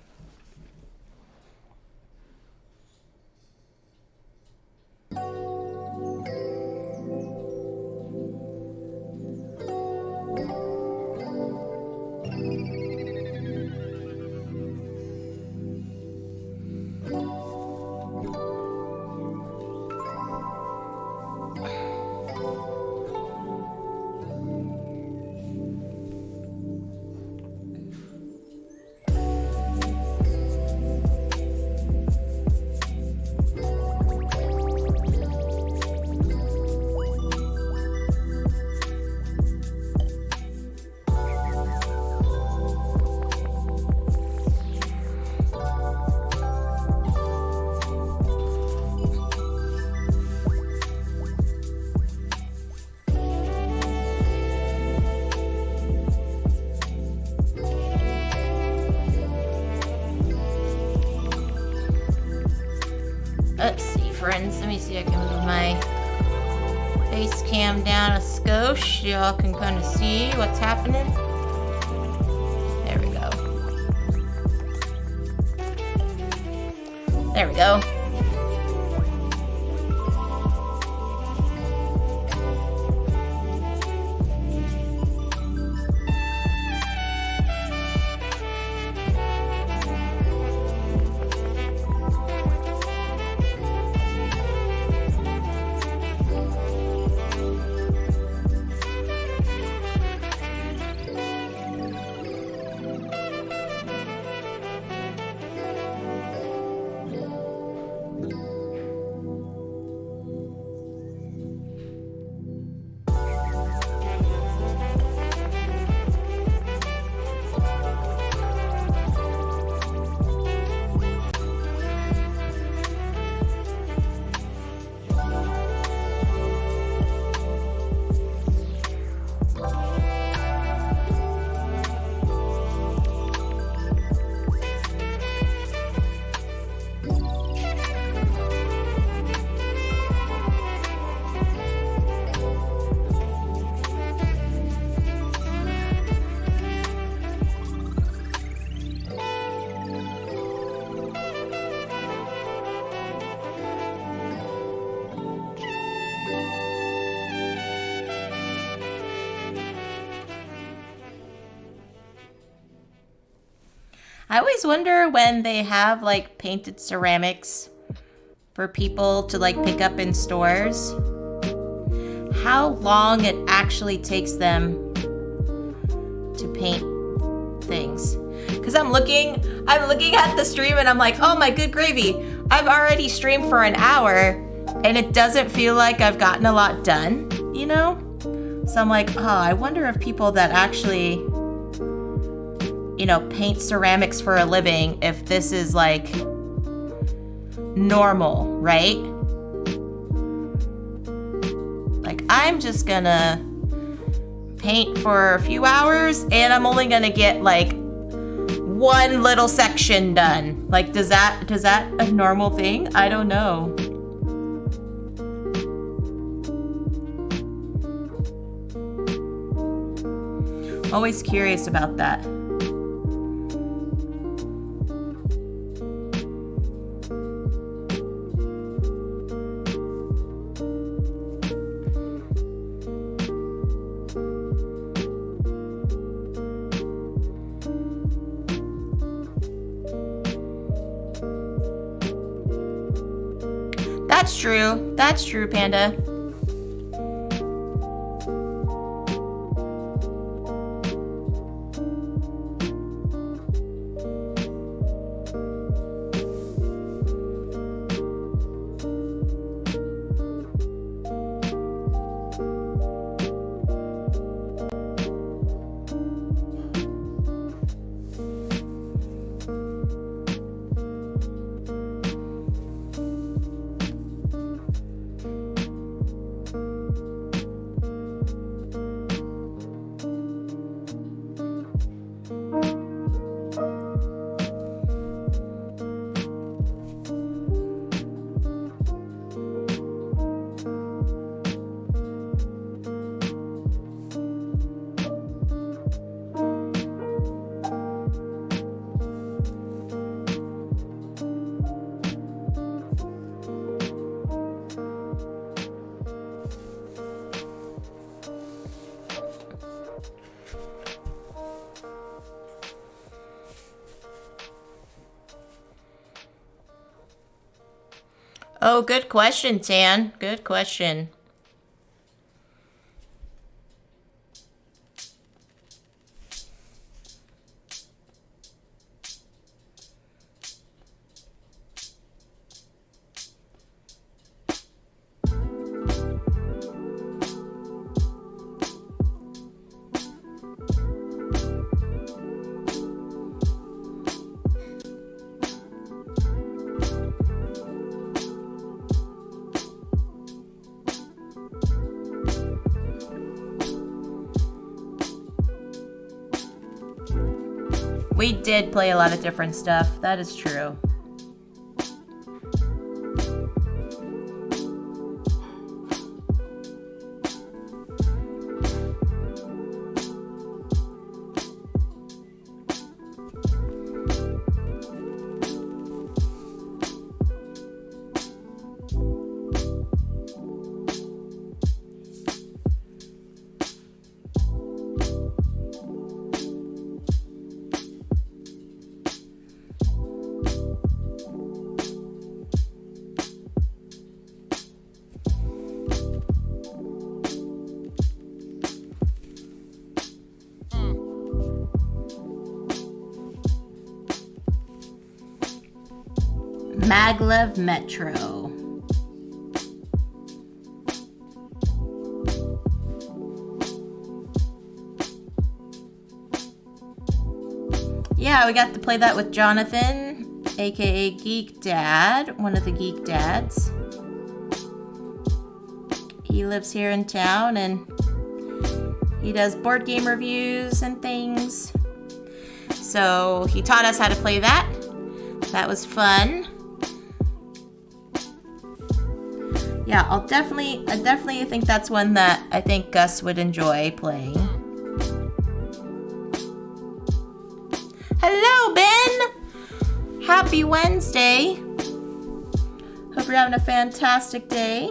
Let's see, friends. Let me see if I can move my face cam down a skosh. Y'all can kind of see what's happening. There we go. There we go. I always wonder when they have like painted ceramics for people to like pick up in stores, how long it actually takes them to paint things. Because I'm looking at the stream and I'm like, oh my good gravy, I've already streamed for an hour and it doesn't feel like I've gotten a lot done, you know? So I'm like, oh, I wonder if people that actually, you know, paint ceramics for a living, if this is like normal, right? Like, I'm just gonna paint for a few hours and I'm only gonna get like one little section done. Like, does that a normal thing? I don't know. Always curious about that. That's true. That's true, Panda. Oh, good question, Tan. Good question. We did play a lot of different stuff. That is true. Maglev Metro. Yeah, we got to play that with Jonathan, aka Geek Dad, one of the Geek Dads. He lives here in town and he does board game reviews and things. So he taught us how to play that. That was fun. Yeah, I definitely think that's one that I think Gus would enjoy playing. Hello, Ben! Happy Wednesday. Hope you're having a fantastic day.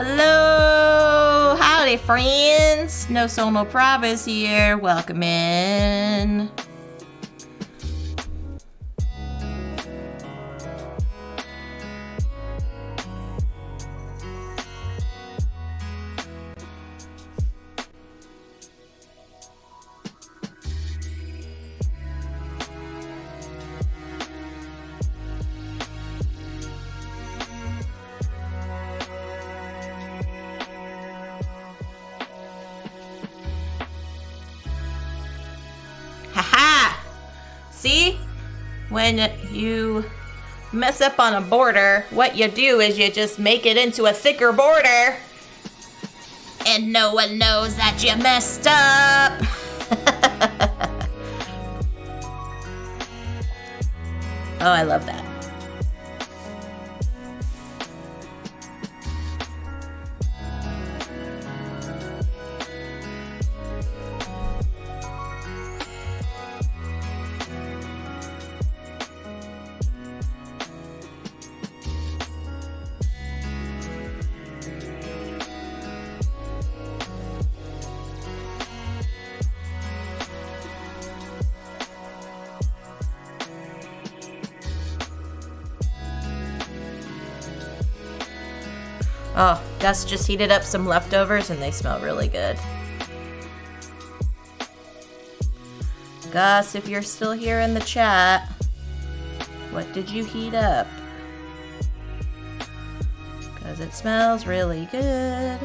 Hello! Howdy, friends! No Soul No Prob is here. Welcome in. See? When you mess up on a border, what you do is you just make it into a thicker border. And no one knows that you messed up. Oh, I love that. Oh, Gus just heated up some leftovers and they smell really good. Gus, if you're still here in the chat, what did you heat up? Because it smells really good.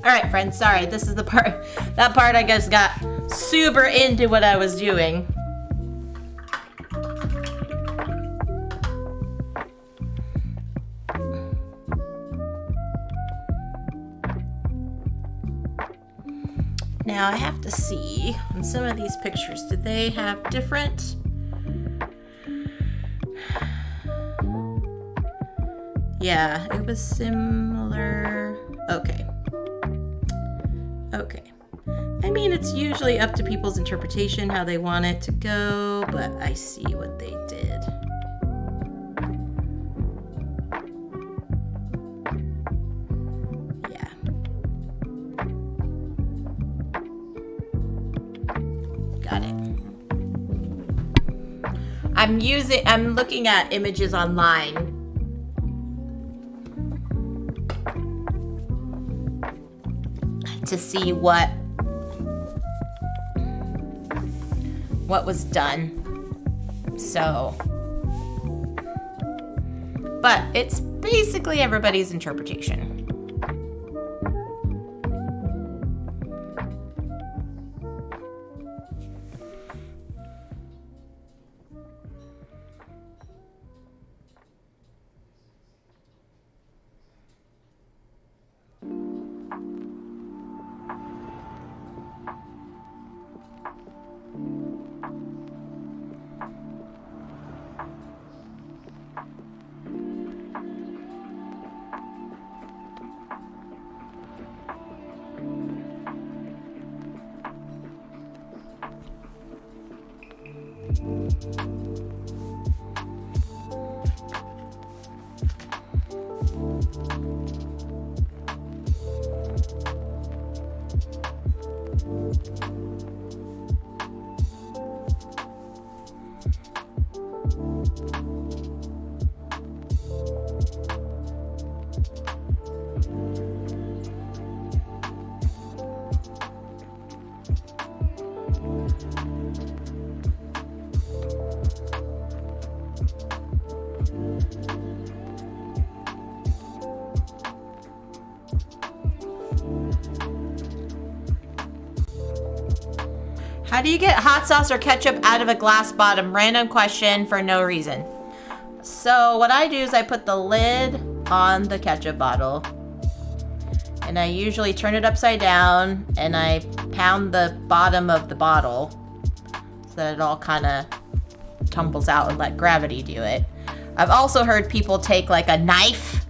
All right, friends, sorry. This is the part, that part I guess got super into what I was doing. Now I have to see on some of these pictures, did they have different? Yeah, it was similar. Okay. Okay. I mean, it's usually up to people's interpretation how they want it to go, but I see what they did. Yeah. I'm looking at images online. To see what was done. So, but it's basically everybody's interpretation. How do you get hot sauce or ketchup out of a glass bottom? Random question for no reason. So what I do is I put the lid on the ketchup bottle and I usually turn it upside down and I pound the bottom of the bottle so that it all kind of tumbles out and let gravity do it. I've also heard people take like a knife,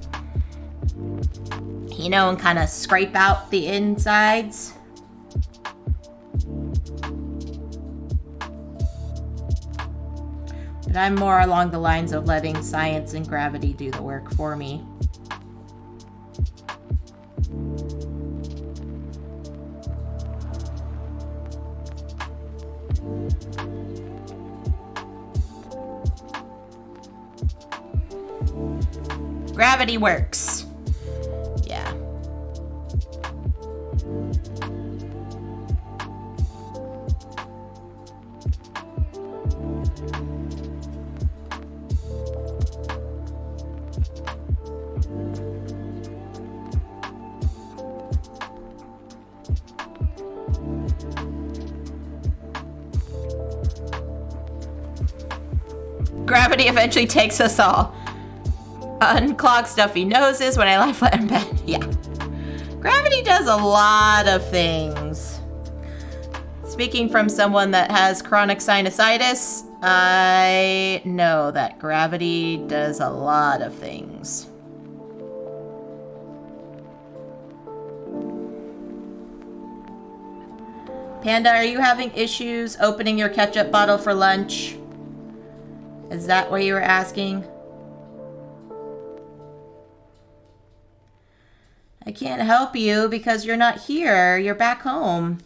you know, and kind of scrape out the insides. But I'm more along the lines of letting science and gravity do the work for me. Gravity works. Yeah. Gravity eventually takes us all. Unclog stuffy noses when I lie flat in bed. Yeah. Gravity does a lot of things. Speaking from someone that has chronic sinusitis, I know that gravity does a lot of things. Panda, are you having issues opening your ketchup bottle for lunch? Is that what you were asking? I can't help you because you're not here. You're back home.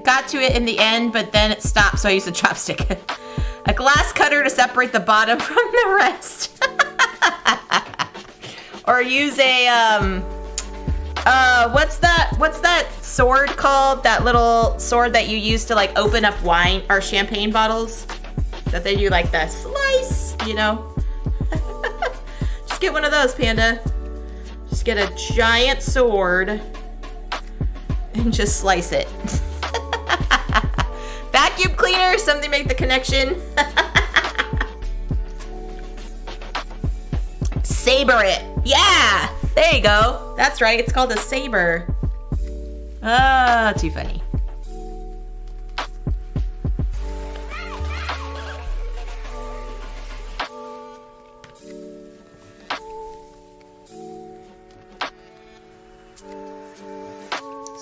Got to it in the end, but then it stopped, so I used a chopstick. A glass cutter to separate the bottom from the rest. Or use a what's that sword called? That little sword that you use to like open up wine or champagne bottles? That they do like the slice, you know? Just get one of those, Panda. Just get a giant sword and just slice it. Vacuum cleaner, something make the connection. Saber it. Yeah, there you go. That's right, it's called a saber. Ah, too funny.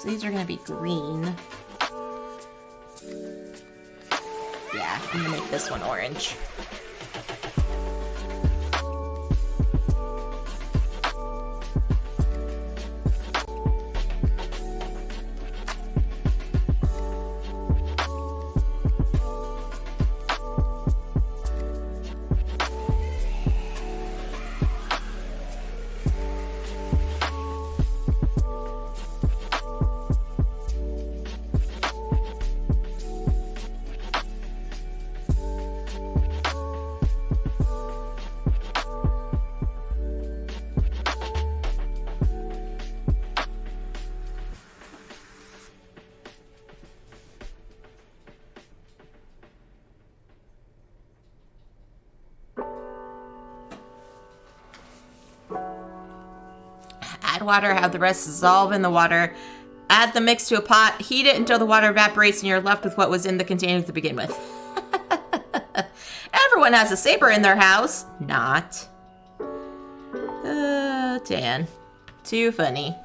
So these are gonna be green. Yeah, I'm gonna make this one orange. Add water, have the rest dissolve in the water. Add the mix to a pot, heat it until the water evaporates and you're left with what was in the container to begin with. Everyone has a saber in their house. Not. Dan. Too funny.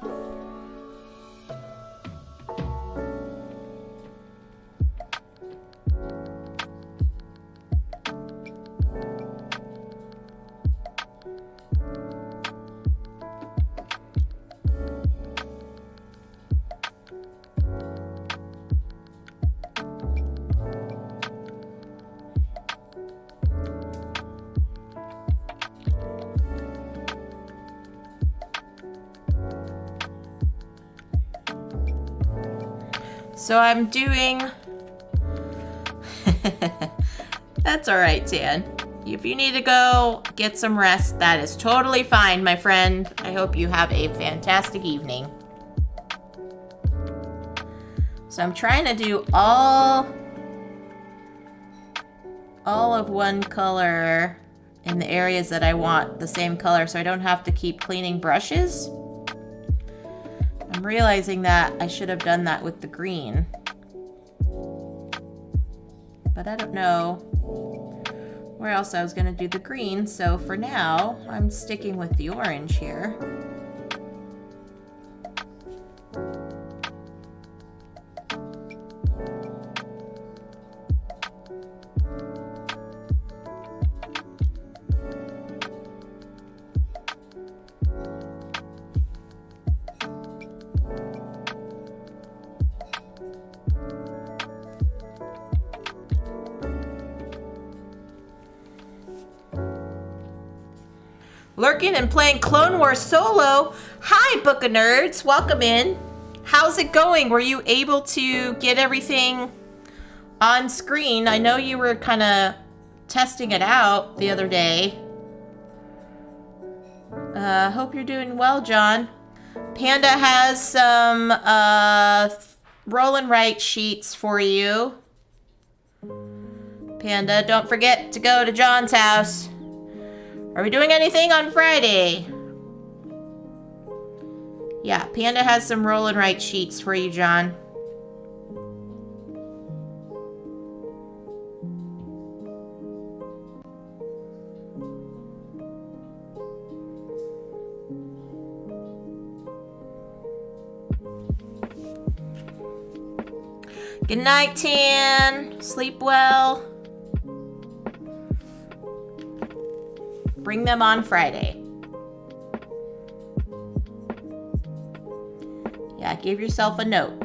So I'm doing... That's all right, Dan. If you need to go get some rest, that is totally fine, my friend. I hope you have a fantastic evening. So I'm trying to do all of one color in the areas that I want the same color so I don't have to keep cleaning brushes. I'm realizing that I should have done that with the green. But I don't know where else I was going to do the green, so for now, I'm sticking with the orange here. Lurking and playing Clone Wars solo. Hi, Book of Nerds. Welcome in. How's it going? Were you able to get everything on screen? I know you were kind of testing it out the other day. Hope you're doing well, John. Panda has some roll and write sheets for you. Panda, don't forget to go to John's house. Are we doing anything on Friday? Yeah, Panda has some roll and write sheets for you, John. Good night, Tan. Sleep well. Bring them on Friday. Yeah, give yourself a note.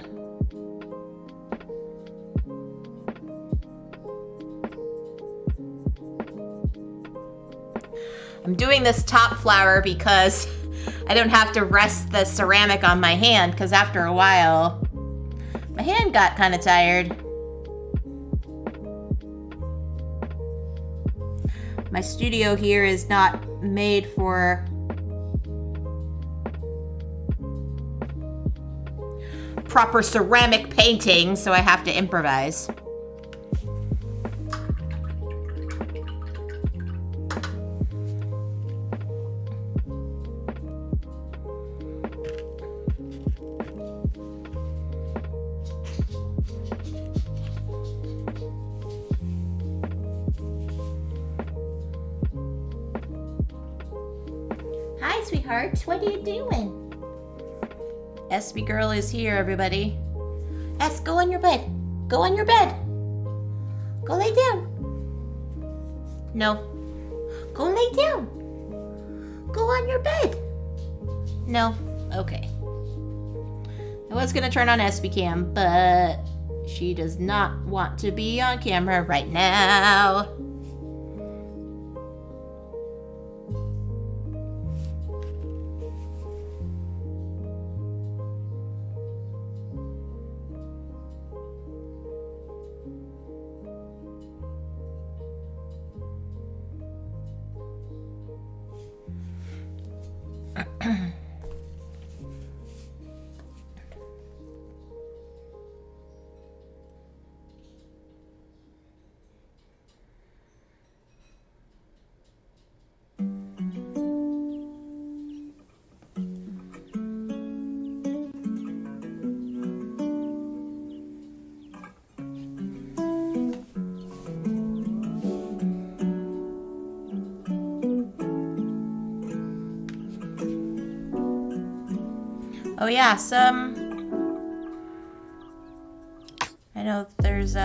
I'm doing this top flower because I don't have to rest the ceramic on my hand, because after a while, my hand got kind of tired. My studio here is not made for proper ceramic painting, so I have to improvise. Hi, sweetheart. What are you doing? SB girl is here, everybody. S, go on your bed. Go on your bed. Go lay down. No. Go lay down. Go on your bed. No. Okay. I was gonna turn on SB cam, but she does not want to be on camera right now. Oh yeah, I know there's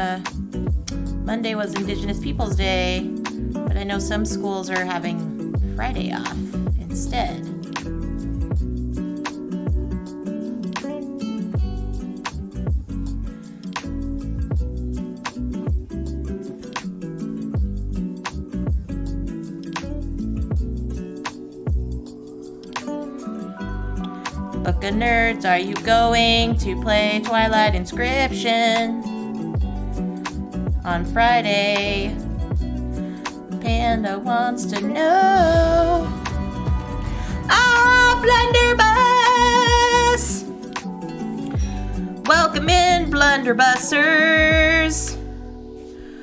Monday was Indigenous Peoples Day, but I know some schools are having Friday off instead. Book of Nerds, are you going to play Twilight Inscription on Friday? Panda wants to know. Ah, Blunderbuss! Welcome in, Blunderbussers.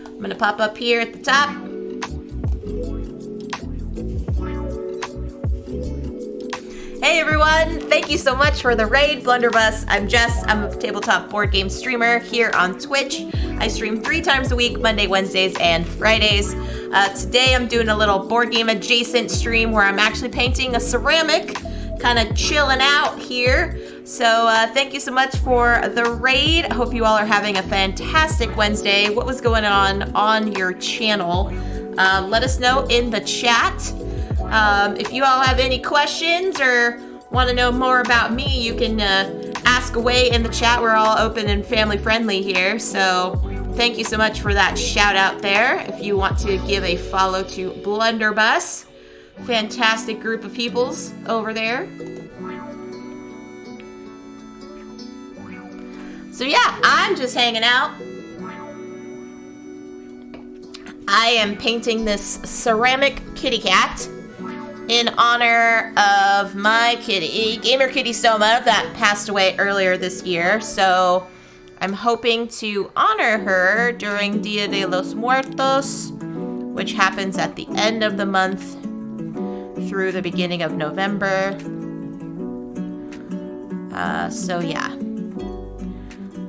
I'm gonna pop up here at the top. Hey everyone, thank you so much for the raid, Blunderbuss. I'm Jess, I'm a tabletop board game streamer here on Twitch. I stream 3 times a week, Monday, Wednesdays, and Fridays. Today I'm doing a little board game adjacent stream where I'm actually painting a ceramic, kind of chilling out here. So thank you so much for the raid. I hope you all are having a fantastic Wednesday. What was going on your channel? Let us know in the chat. If you all have any questions or want to know more about me, you can ask away in the chat. We're all open and family friendly here. So thank you so much for that shout out there. If you want to give a follow to Blunderbuss, fantastic group of peoples over there. So yeah, I'm just hanging out. I am painting this ceramic kitty cat in honor of my kitty, Gamer Kitty Soma, that passed away earlier this year. So I'm hoping to honor her during Dia de los Muertos, which happens at the end of the month through the beginning of November. So yeah,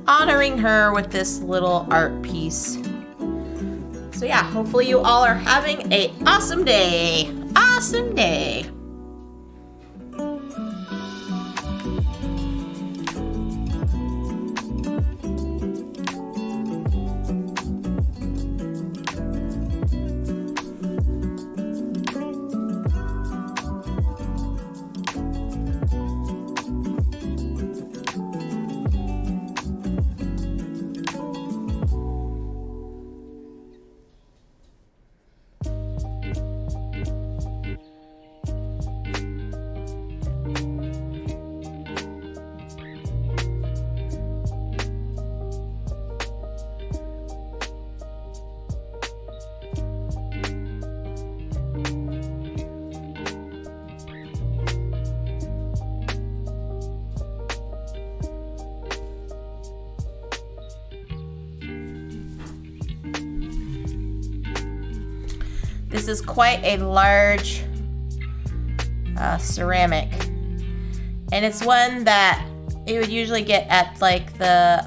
honoring her with this little art piece. So yeah, hopefully you all are having an awesome day. Awesome day. This is quite a large ceramic, and it's one that you would usually get at like the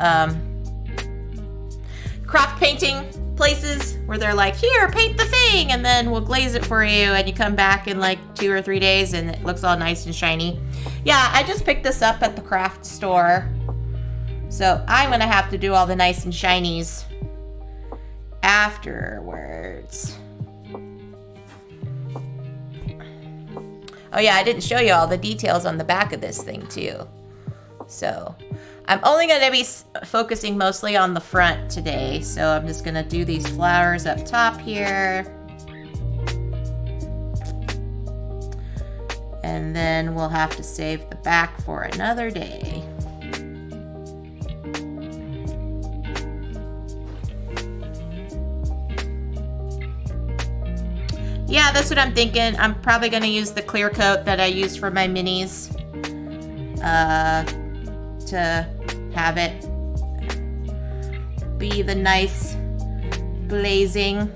craft painting places where they're like, here, paint the thing, and then we'll glaze it for you, and you come back in like 2 or 3 days and it looks all nice and shiny. Yeah, I just picked this up at the craft store. So I'm gonna have to do all the nice and shinies afterwards. Oh yeah, I didn't show you all the details on the back of this thing too. So I'm only gonna be focusing mostly on the front today. So I'm just gonna do these flowers up top here. And then we'll have to save the back for another day. Yeah, that's what I'm thinking. I'm probably going to use the clear coat that I used for my minis to have it be the nice glazing.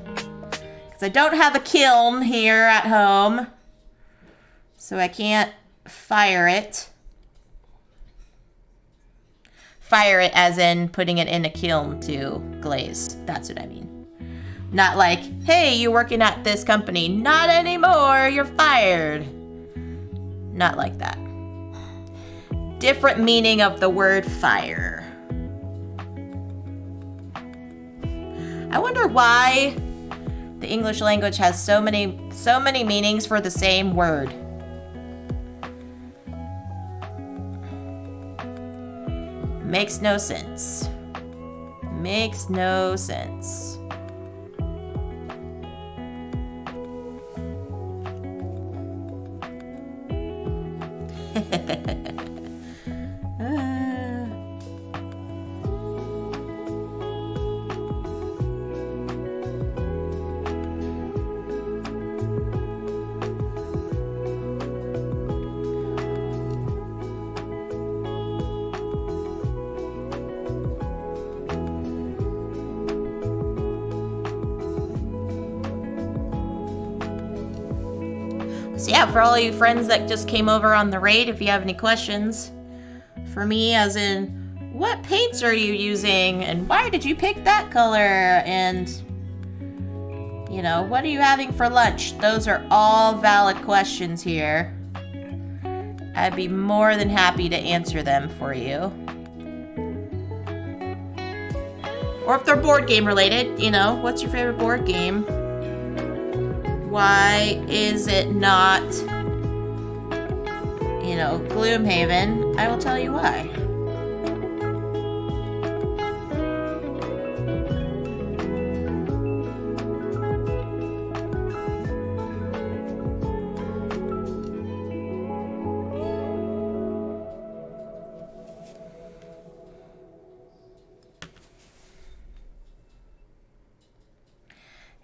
Because I don't have a kiln here at home, so I can't fire it. Fire it as in putting it in a kiln to glaze. That's what I mean. Not like, hey, you're working at this company. Not anymore, you're fired. Not like that. Different meaning of the word fire. I wonder why the English language has so many meanings for the same word. Makes no sense. Makes no sense. So yeah, for all you friends that just came over on the raid, if you have any questions for me, as in, what paints are you using? And why did you pick that color? And, you know, what are you having for lunch? Those are all valid questions here. I'd be more than happy to answer them for you. Or if they're board game related, you know, what's your favorite board game? Why is it not, you know, Gloomhaven? I will tell you why.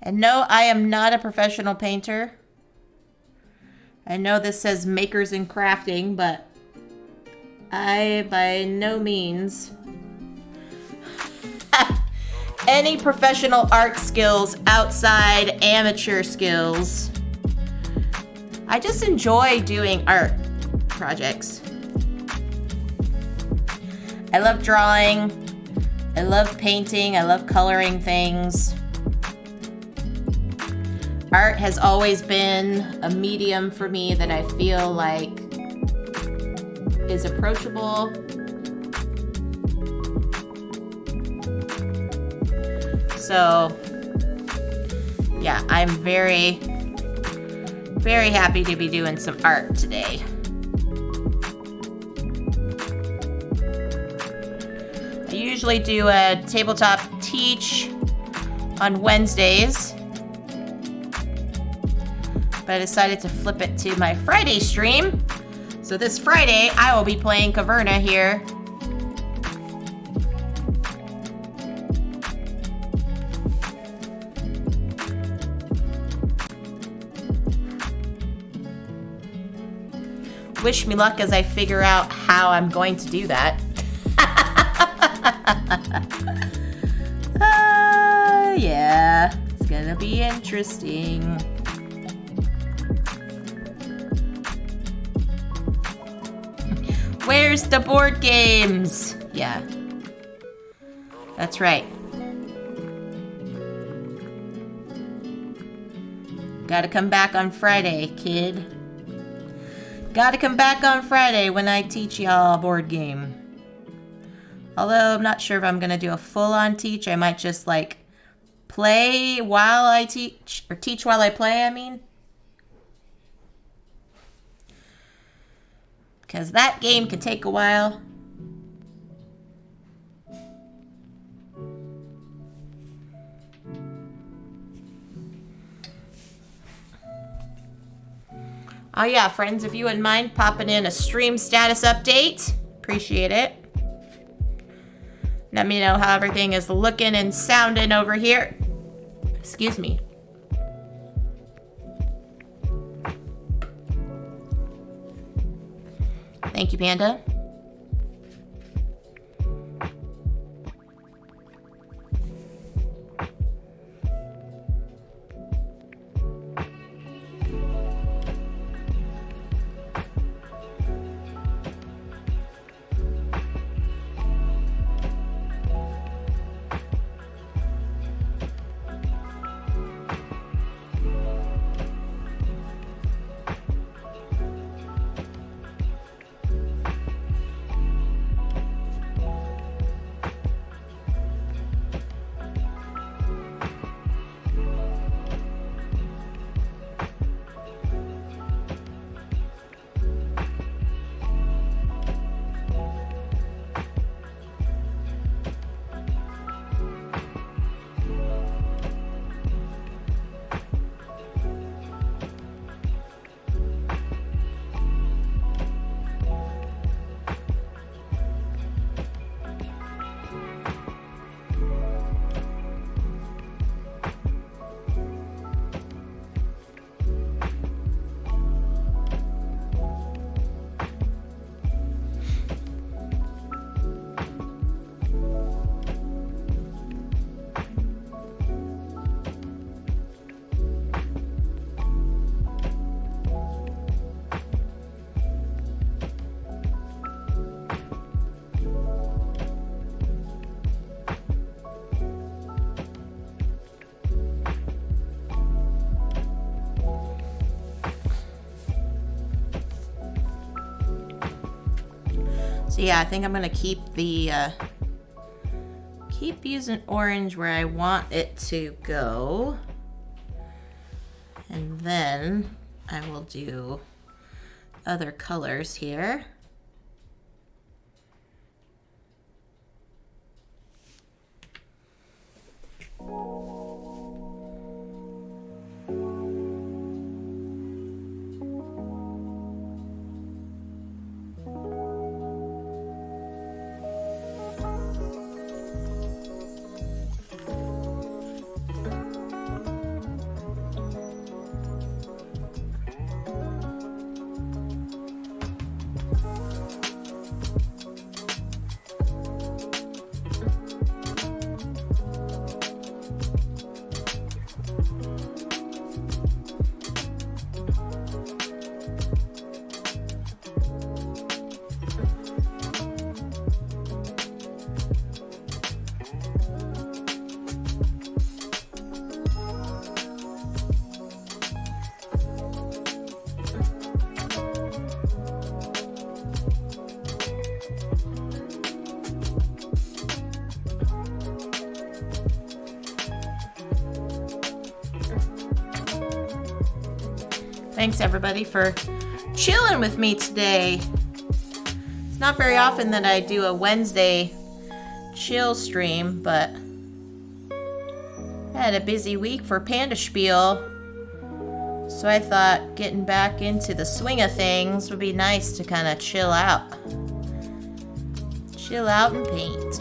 And no, I am not a professional painter. I know this says makers and crafting, but I by no means have any professional art skills outside amateur skills. I just enjoy doing art projects. I love drawing. I love painting. I love coloring things. Art has always been a medium for me that I feel like is approachable. So, yeah, I'm very, very happy to be doing some art today. I usually do a tabletop teach on Wednesdays, but I decided to flip it to my Friday stream. So this Friday, I will be playing Caverna here. Wish me luck as I figure out how I'm going to do that. Yeah, it's gonna be interesting. Where's the board games? Yeah. That's right. Gotta come back on Friday, kid. Gotta come back on Friday when I teach y'all a board game. Although I'm not sure if I'm gonna do a full-on teach. I might just like play while I teach, or teach while I play, I mean. Because that game could take a while. Oh yeah, friends, if you wouldn't mind popping in a stream status update, appreciate it. Let me know how everything is looking and sounding over here. Excuse me. Thank you, Panda. So yeah, I think I'm gonna keep the keep using orange where I want it to go, and then I will do other colors here. Thanks everybody for chilling with me today. It's not very often that I do a Wednesday chill stream, but I had a busy week for Panda Spiel, so I thought getting back into the swing of things would be nice to kind of chill out. Chill out and paint.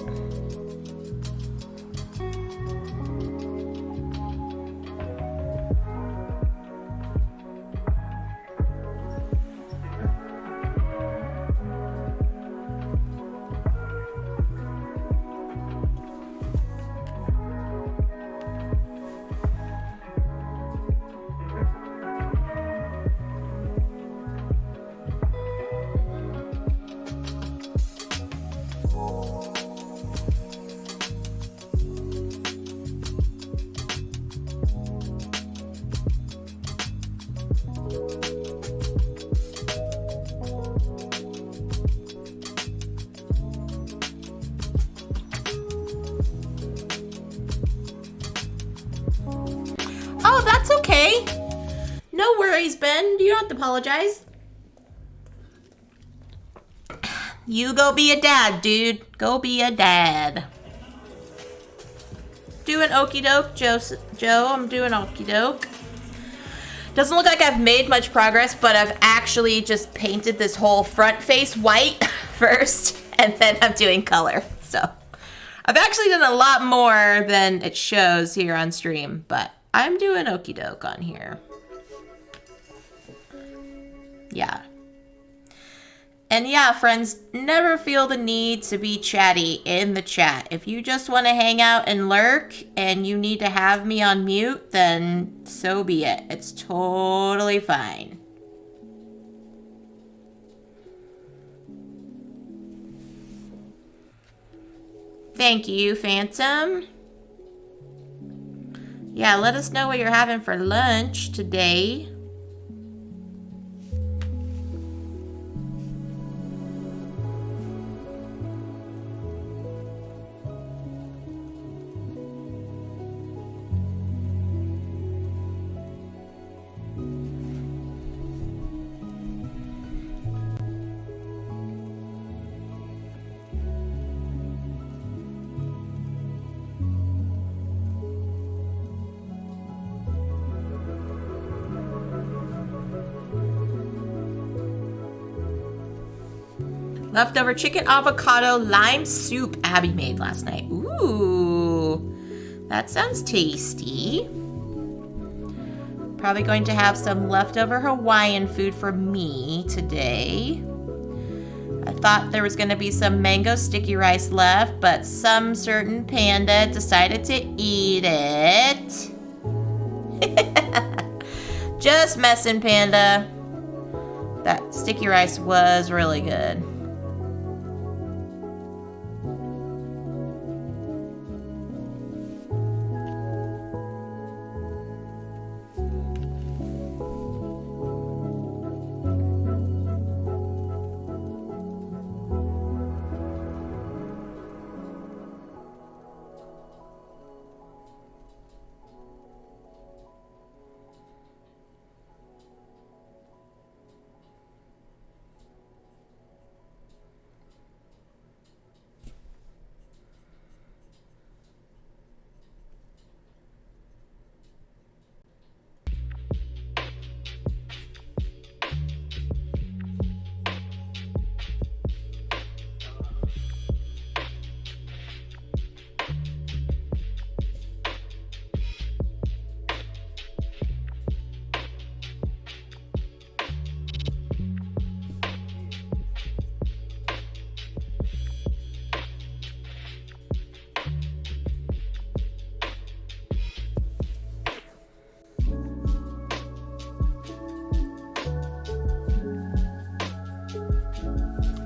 Oh, that's okay. No worries, Ben. You don't have to apologize. You go be a dad, dude. Go be a dad. Doing okie doke, Joe. I'm doing okie doke. Doesn't look like I've made much progress, but I've actually just painted this whole front face white first, and then I'm doing color. So I've actually done a lot more than it shows here on stream, but I'm doing okie doke on here. Yeah. And yeah, friends, never feel the need to be chatty in the chat. If you just want to hang out and lurk and you need to have me on mute, then so be it. It's totally fine. Thank you, Phantom. Yeah, let us know what you're having for lunch today. Leftover chicken avocado lime soup Abby made last night. Ooh, that sounds tasty. Probably going to have some leftover Hawaiian food for me today. I thought there was going to be some mango sticky rice left, but some certain panda decided to eat it. Just messing, Panda. That sticky rice was really good.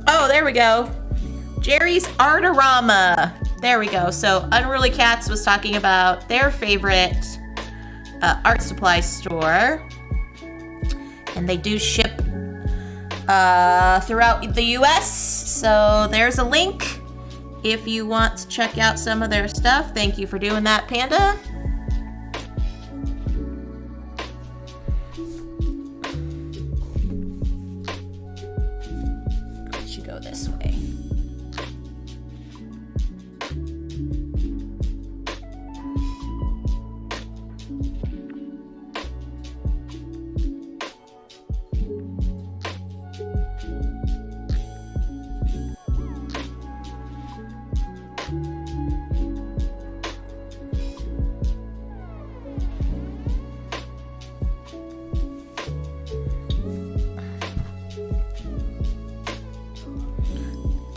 Oh, there we go. Jerry's Artorama. There we go. So Unruly Cats was talking about their favorite art supply store. And they do ship throughout the US. So there's a link if you want to check out some of their stuff. Thank you for doing that, Panda. This way.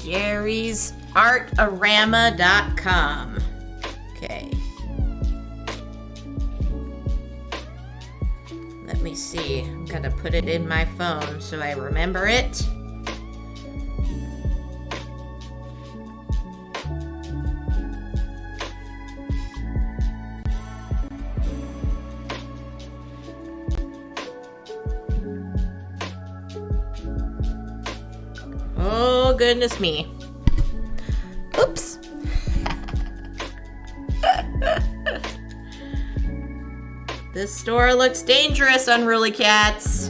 Jerry's Artorama.com. Okay. Let me see. I'm gonna put it in my phone so I remember it. Oh, goodness me. Oops. This store looks dangerous, Unruly Cats.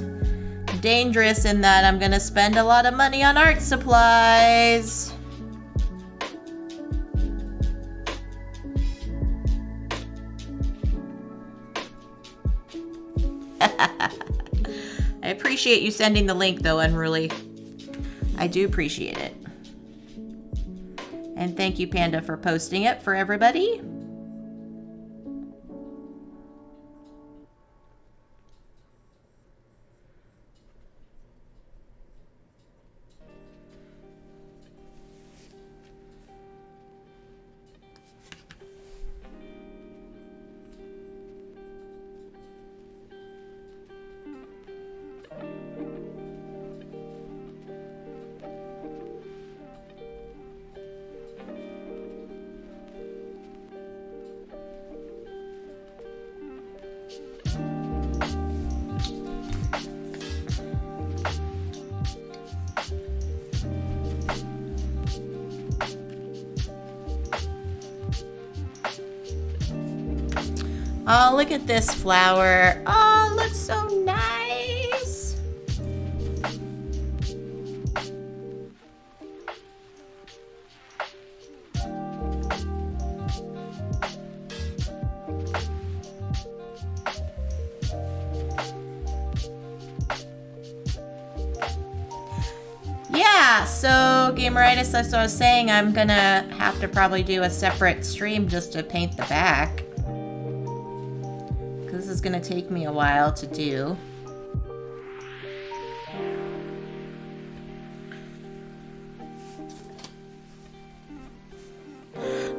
Dangerous in that I'm gonna spend a lot of money on art supplies. I appreciate you sending the link though, Unruly. I do appreciate it. And thank you, Panda, for posting it for everybody. Oh, look at this flower. Oh, it looks so nice. Yeah, so Gameritis, that's what I was saying. I'm gonna have to probably do a separate stream just to paint the back. This is gonna take me a while to do.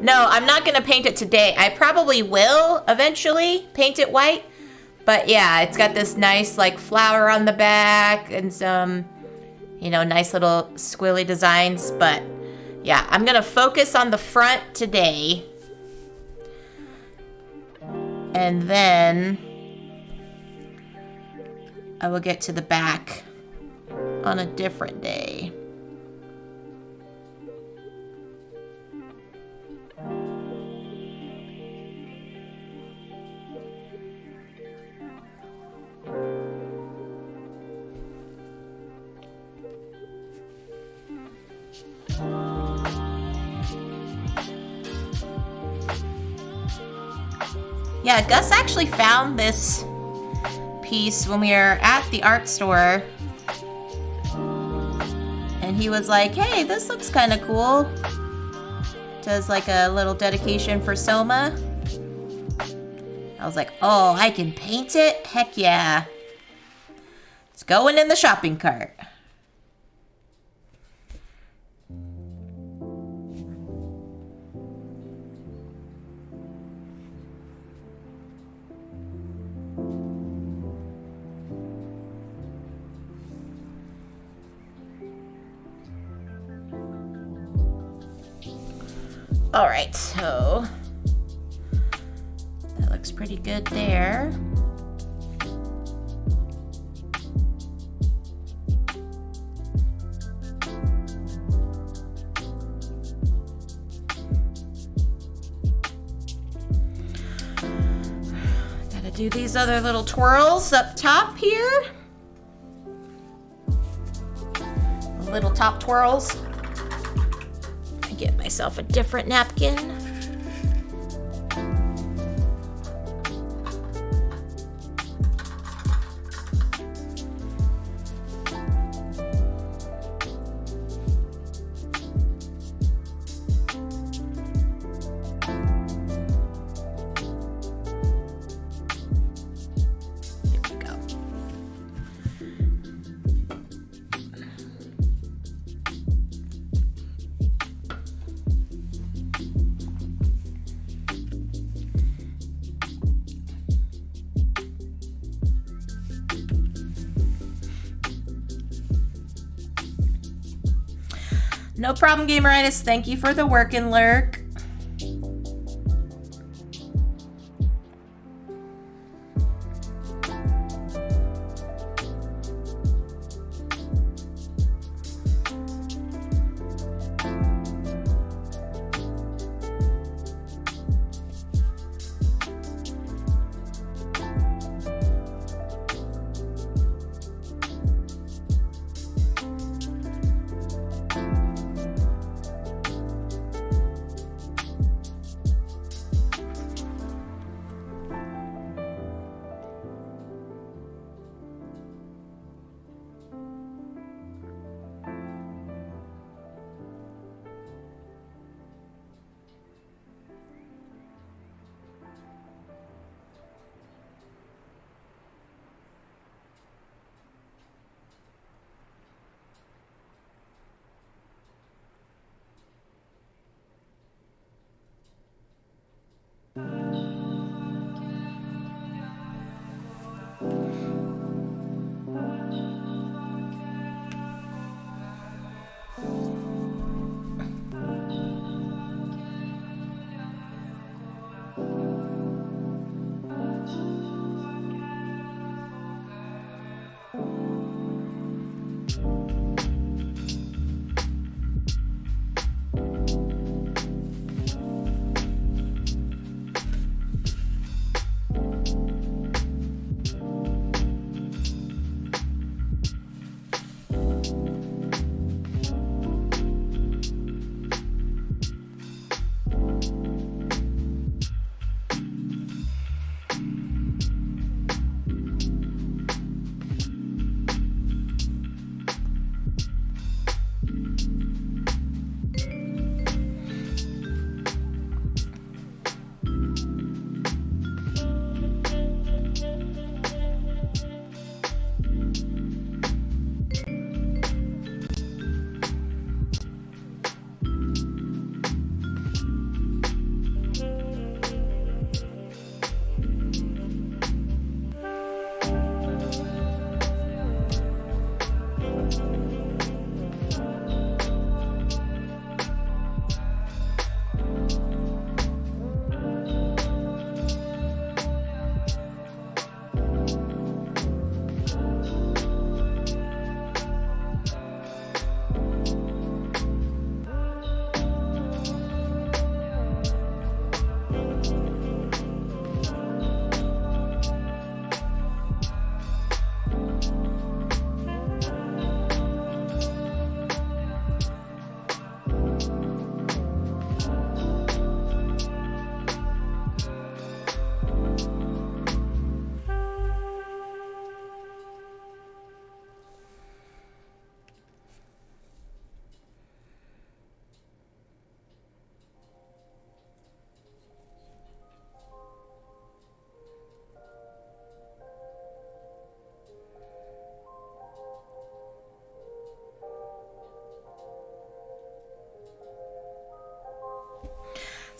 No, I'm not gonna paint it today. I probably will eventually paint it white. But yeah, it's got this nice like flower on the back and some, you know, nice little squilly designs. But yeah, I'm gonna focus on the front today. And then I will get to the back on a different day. Yeah, Gus actually found this piece when we were at the art store. And he was like, hey, this looks kind of cool. Does like a little dedication for Soma. I was like, oh, I can paint it? Heck yeah. It's going in the shopping cart. All right, so that looks pretty good there. Gotta do these other little twirls up top here. Little top twirls. Get myself a different napkin. Here we go. No problem, Gameritis. Thank you for the work and lurk.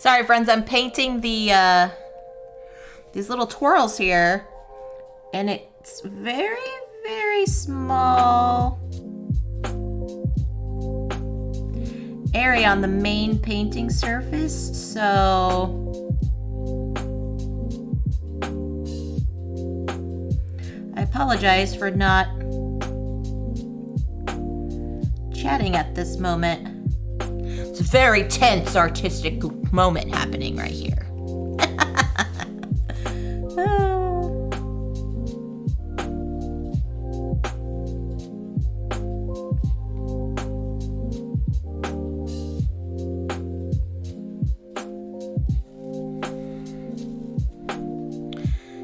Sorry, friends, I'm painting the these little twirls here, and it's very, very small area on the main painting surface, so I apologize for not chatting at this moment. It's a very tense artistic moment happening right here.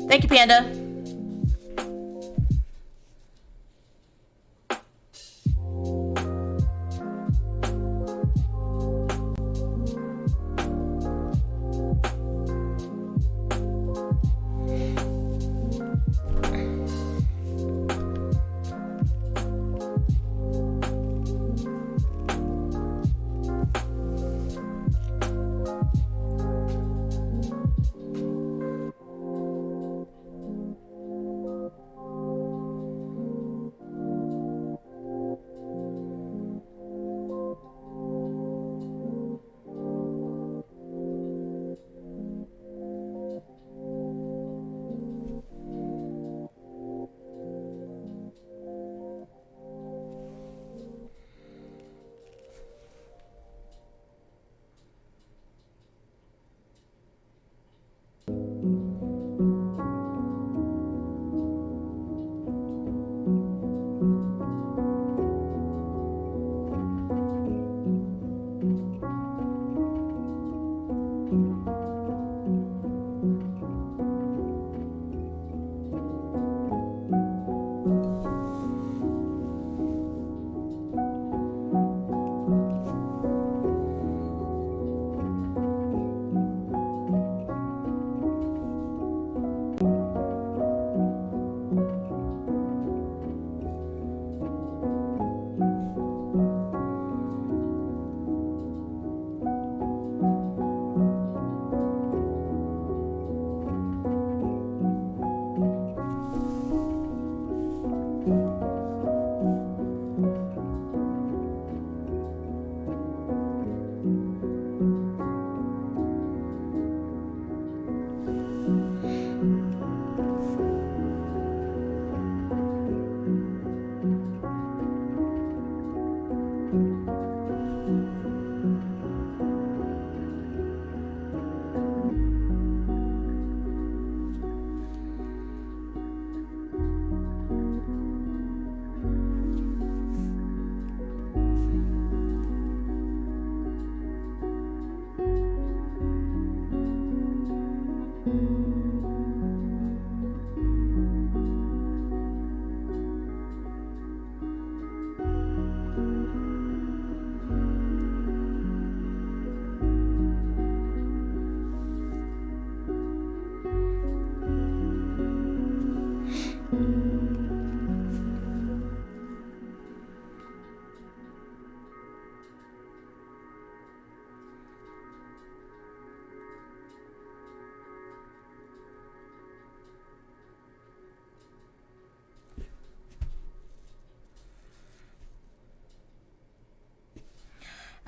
Thank you, Panda.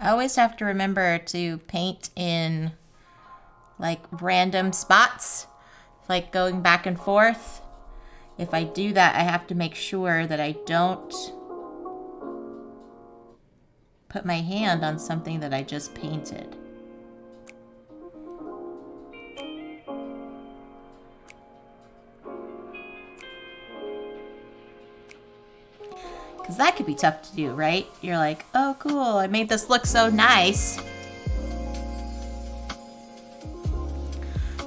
I always have to remember to paint in like random spots, like going back and forth. If I do that, I have to make sure that I don't put my hand on something that I just painted. Because that could be tough to do, right? You're like, oh cool, I made this look so nice.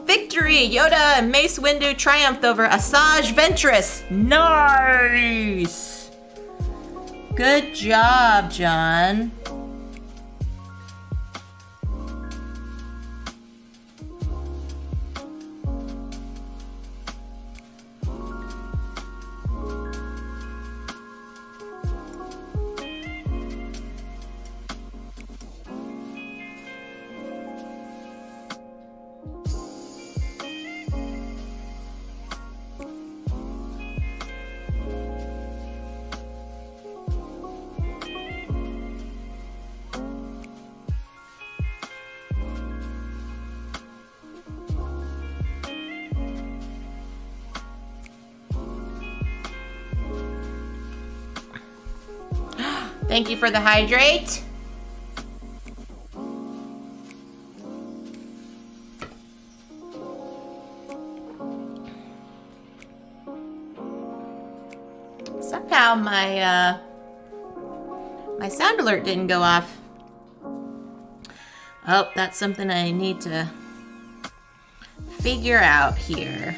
Victory! Yoda and Mace Windu triumphed over Asajj Ventress. Nice! Good job, John. Thank you for the hydrate. Somehow my my sound alert didn't go off. Oh, that's something I need to figure out here.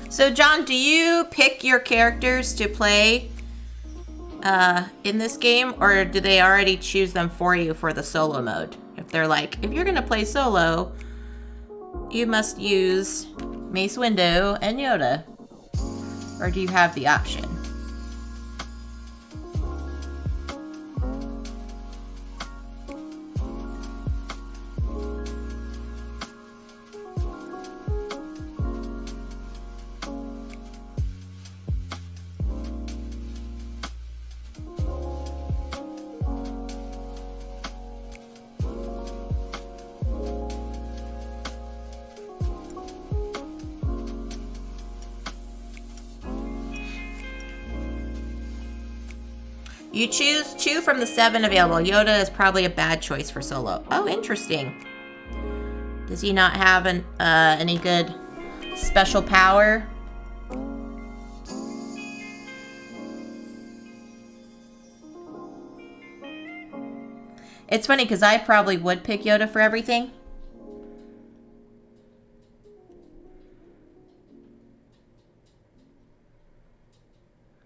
So John, do you pick your characters to play in this game, or do they already choose them for you for the solo mode? If they're like, if you're gonna play solo, you must use Mace Windu and Yoda, or do you have the option? You choose 2 from the 7 available. Yoda is probably a bad choice for solo. Oh, interesting. Does he not have any good special power? It's funny because I probably would pick Yoda for everything.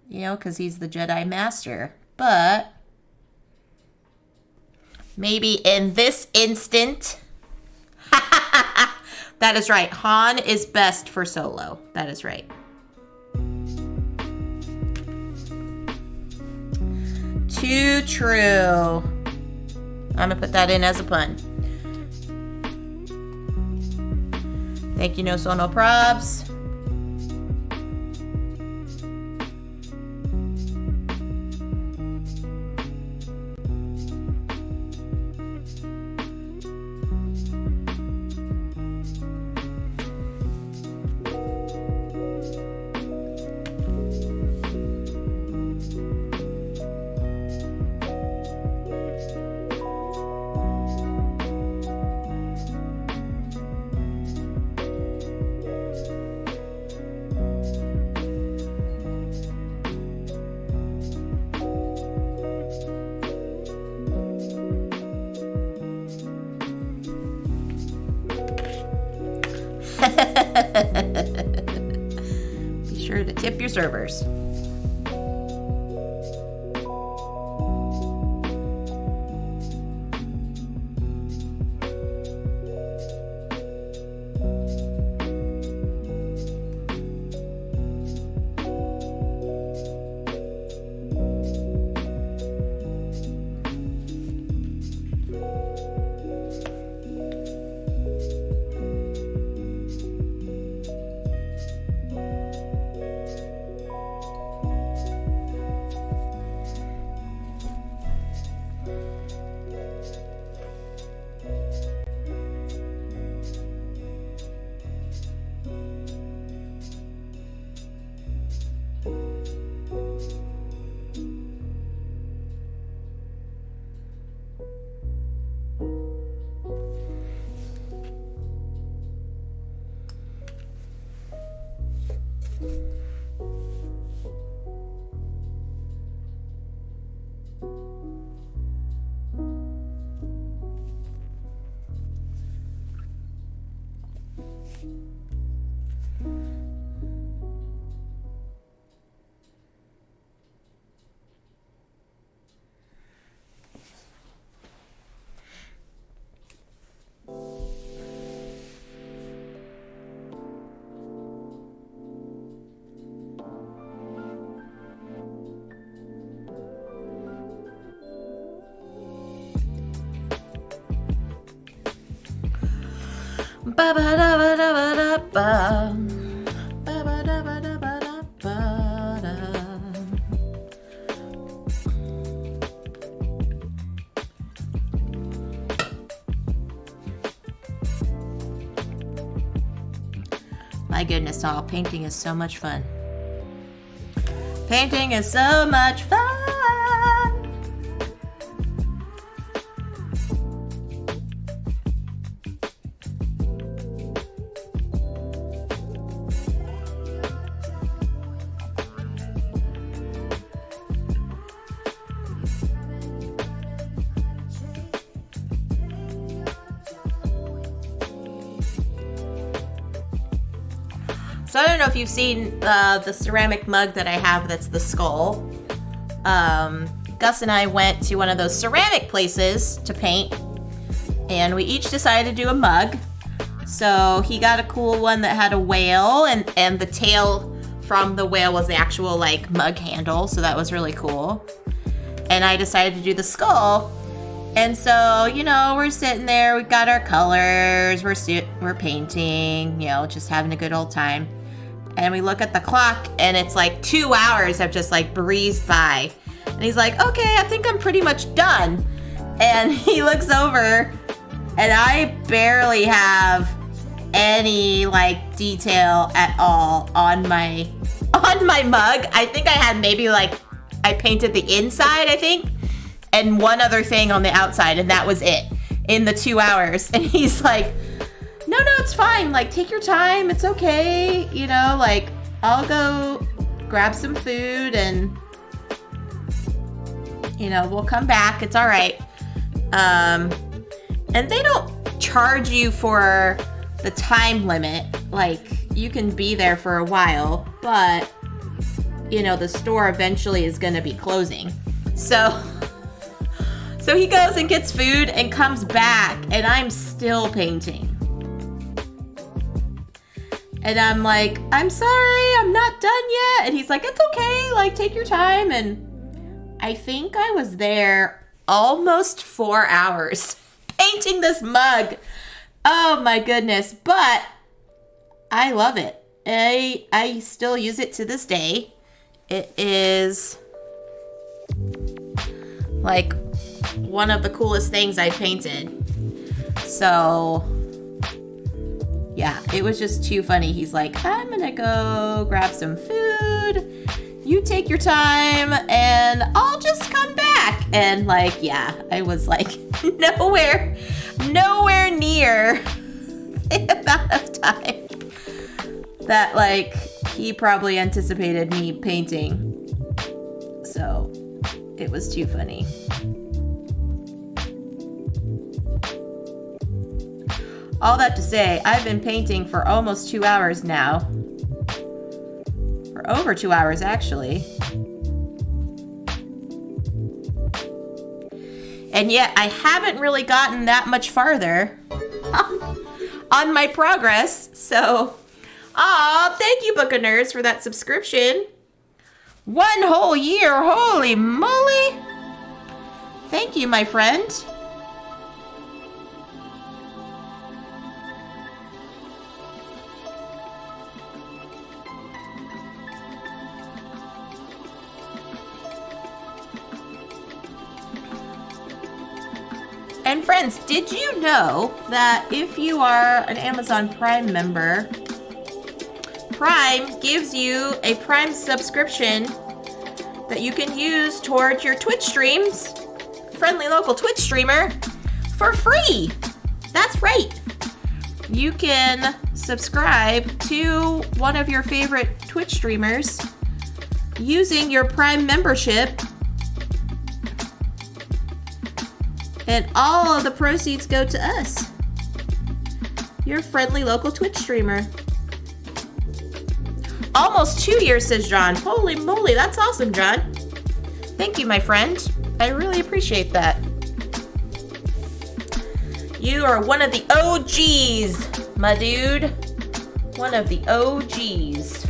You know, because he's the Jedi Master. But maybe in this instant, that is right. Han is best for solo. That is right. Too true. I'm gonna put that in as a pun. Thank you, no sono probs. Be sure to tip your servers. Ba ba da ba da ba da ba. Ba ba da ba da ba da ba da. My goodness, all painting is so much fun. Painting is so much fun. So I don't know if you've seen the ceramic mug that I have that's the skull. Gus and I went to one of those ceramic places to paint, and we each decided to do a mug. So he got a cool one that had a whale, and the tail from the whale was the actual like mug handle, so that was really cool. And I decided to do the skull. And so, you know, we're sitting there, we got our colors, we're painting, you know, just having a good old time. And we look at the clock, and it's like 2 hours have just like breezed by. And he's like, okay, I think I'm pretty much done. And he looks over, and I barely have any like detail at all on my mug. I think I had maybe like, I painted the inside, I think, and one other thing on the outside, and that was it in the 2 hours. And he's like, no, it's fine. Like, take your time. It's okay. You know, like, I'll go grab some food and, you know, we'll come back. It's all right. And they don't charge you for the time limit. Like, you can be there for a while, but, you know, the store eventually is going to be closing. So he goes and gets food and comes back, and I'm still painting. And I'm like, I'm sorry, I'm not done yet. And he's like, it's okay, like, take your time. And I think I was there almost 4 hours painting this mug. Oh my goodness. But I love it. I still use it to this day. It is like one of the coolest things I've painted. So yeah, it was just too funny. He's like, I'm gonna go grab some food. You take your time and I'll just come back. And like, yeah, I was like nowhere near the amount of time that like he probably anticipated me painting. So it was too funny. All that to say, I've been painting for almost 2 hours now. For over 2 hours, actually. And yet, I haven't really gotten that much farther on my progress. So, thank you, Book of Nerds, for that subscription. 1 whole year, holy moly. Thank you, my friend. And friends, did you know that if you are an Amazon Prime member, Prime gives you a Prime subscription that you can use towards your Twitch streams, friendly local Twitch streamer, for free. That's right. You can subscribe to one of your favorite Twitch streamers using your Prime membership, and all of the proceeds go to us, your friendly local Twitch streamer. Almost 2 years, says John. Holy moly, that's awesome, John. Thank you, my friend. I really appreciate that. You are one of the OGs, my dude. One of the OGs.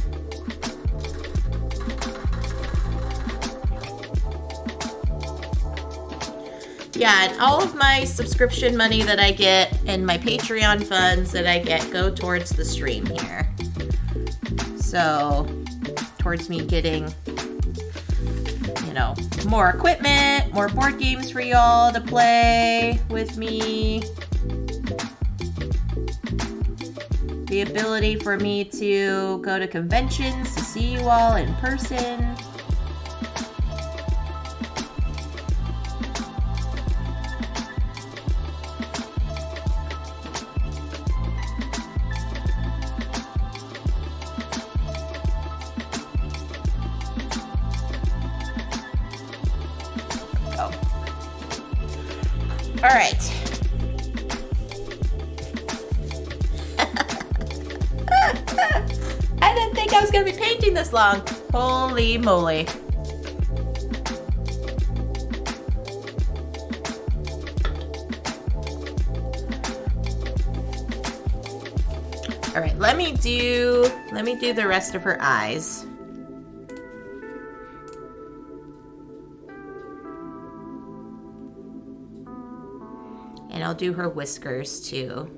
Yeah, and all of my subscription money that I get and my Patreon funds that I get go towards the stream here. So, towards me getting, you know, more equipment, more board games for y'all to play with me. The ability for me to go to conventions to see you all in person. All right. I didn't think I was going to be painting this long. Holy moly. All right, let me do the rest of her eyes. And I'll do her whiskers too.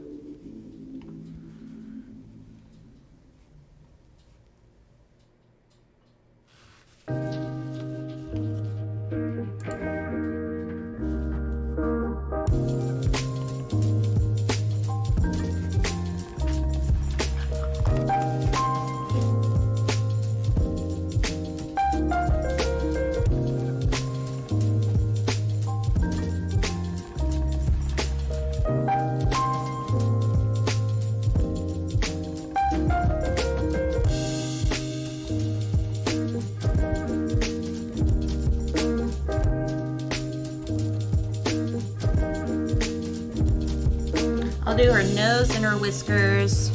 I'll do her nose and her whiskers,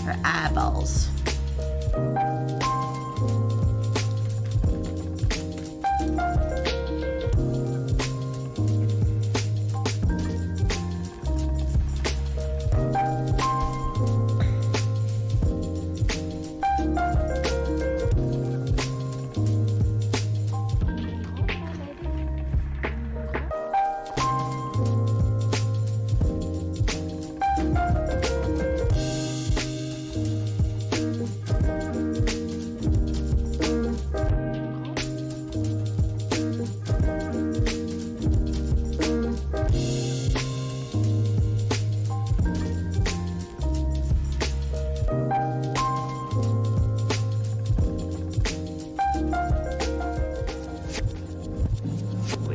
her eyeballs.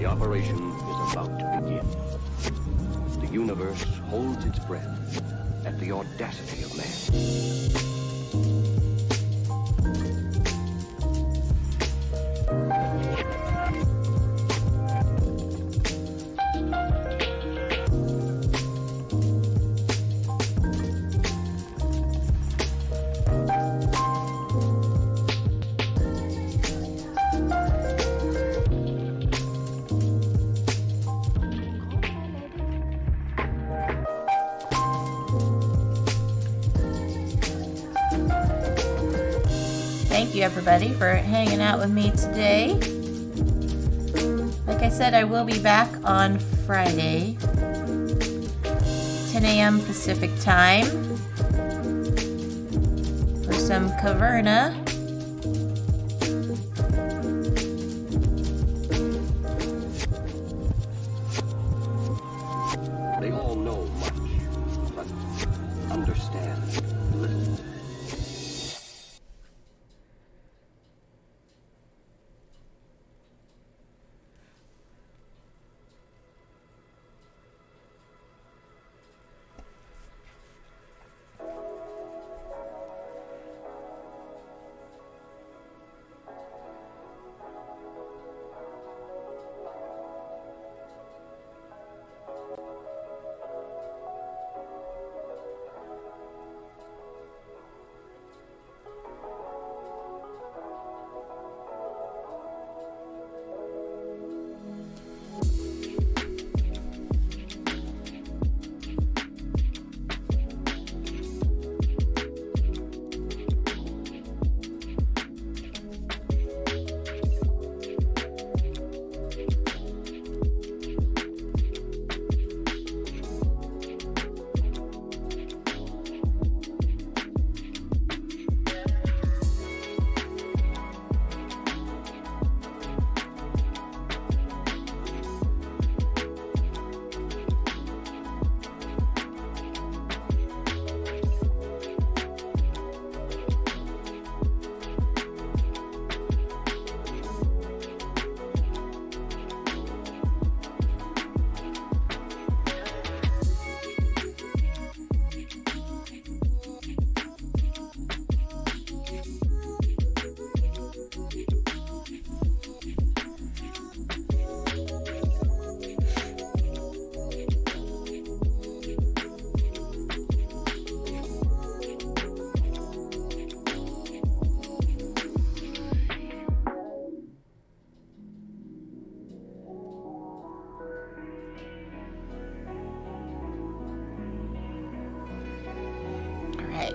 Operation is about to begin. The universe holds its breath at the audacity of man. Thank you everybody for hanging out with me today. Like I said, I will be back on Friday, 10 a.m. Pacific time for some Caverna. They all know much, but understand little.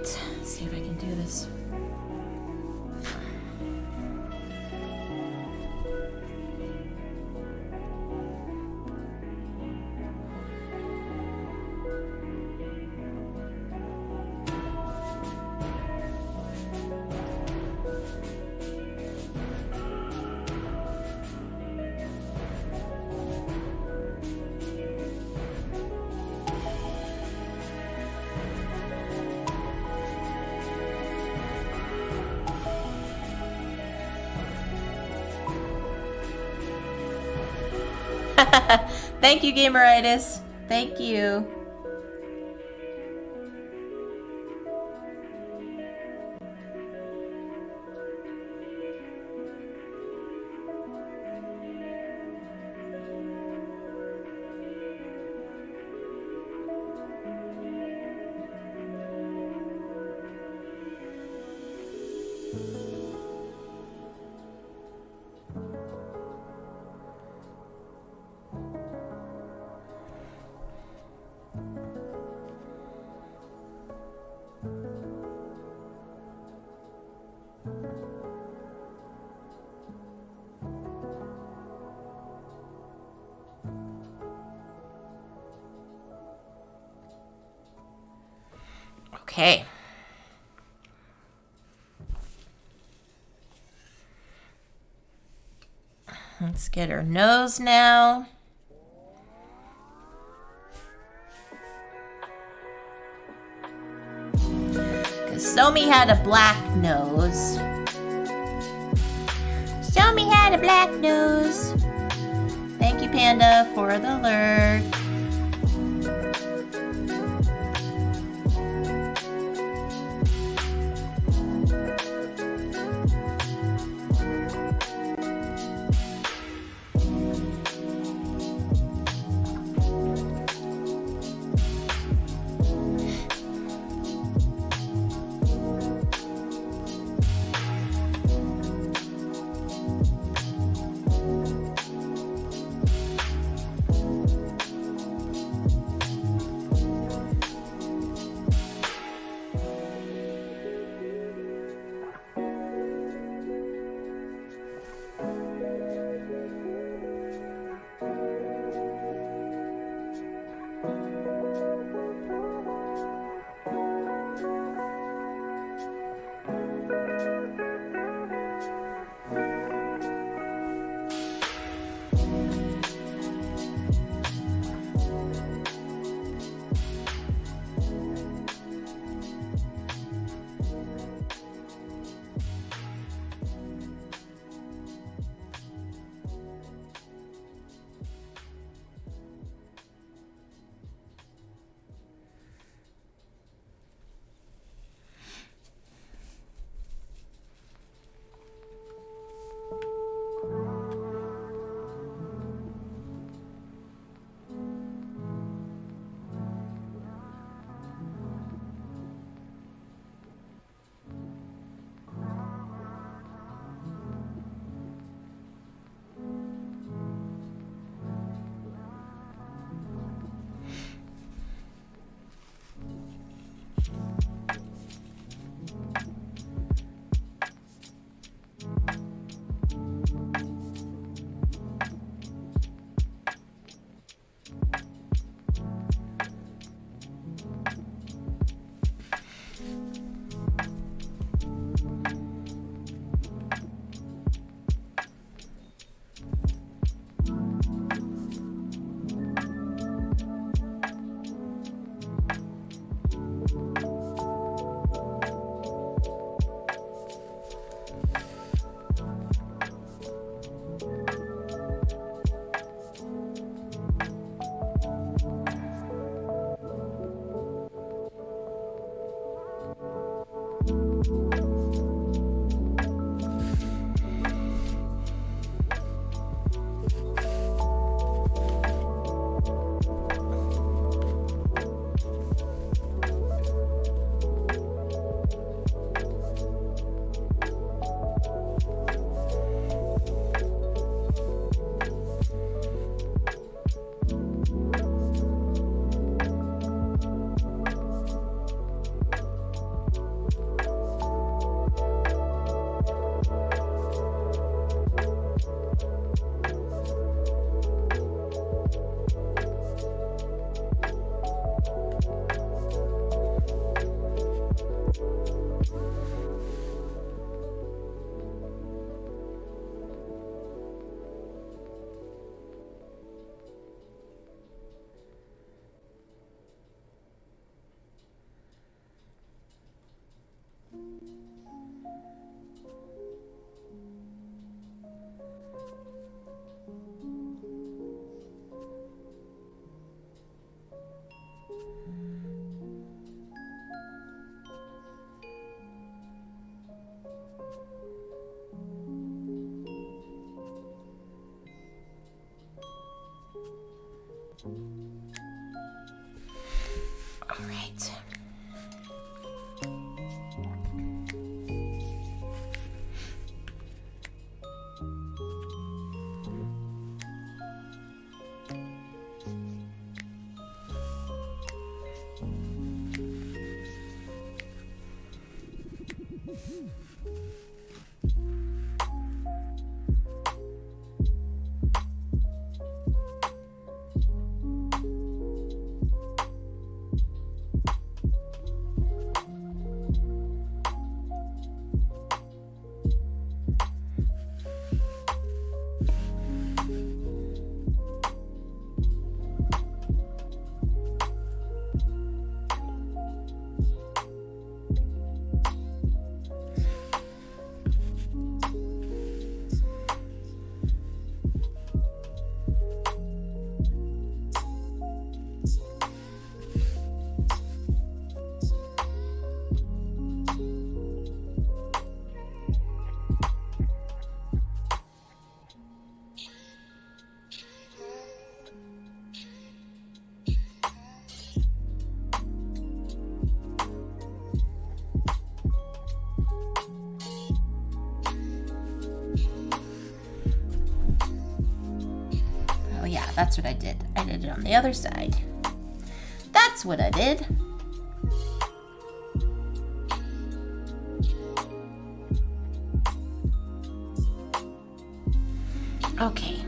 Let's see if I can do this. Thank you, Gameritis. Thank you. Okay. Let's get her nose now. Because Somi had a black nose. Somi had a black nose. Thank you, Panda, for the alert. All right. Oh yeah, that's what I did. I did it on the other side. That's what I did. Okay.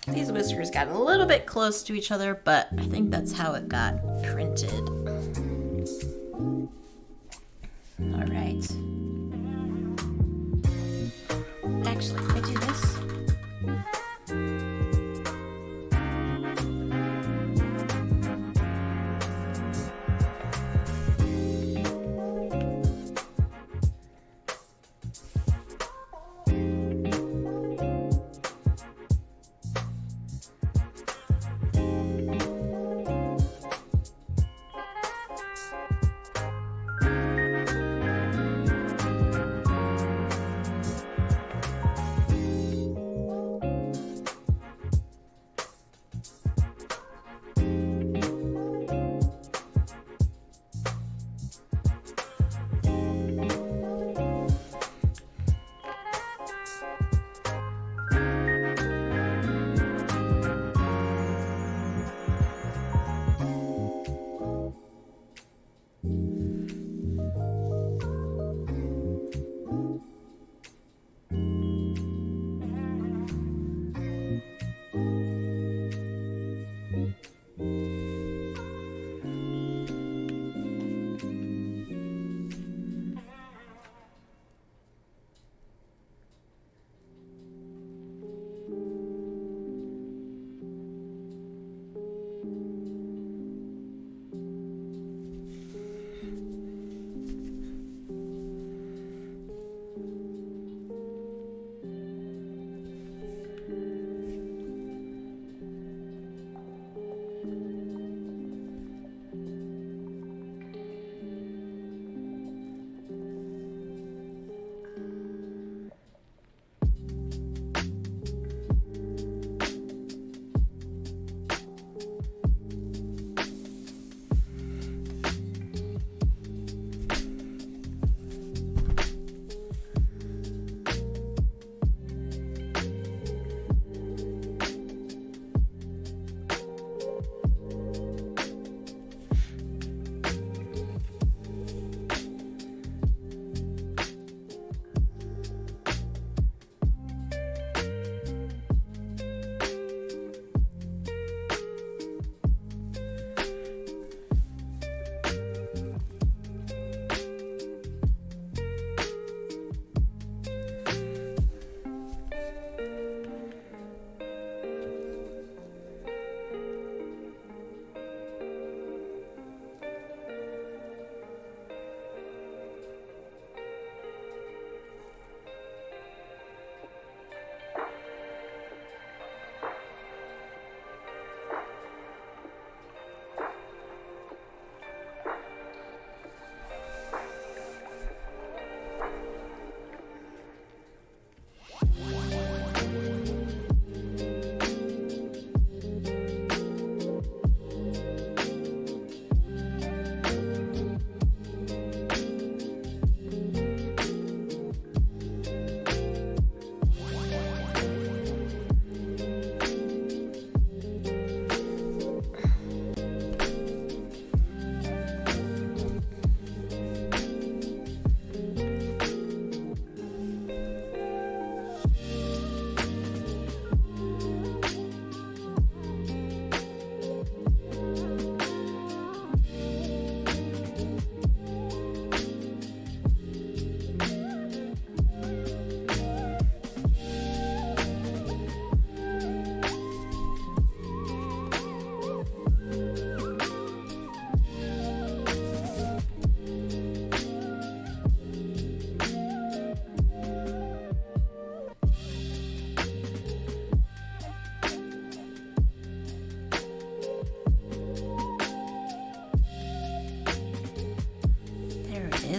These whiskers got a little bit close to each other, but I think that's how it got printed. All right. Actually, if I do this.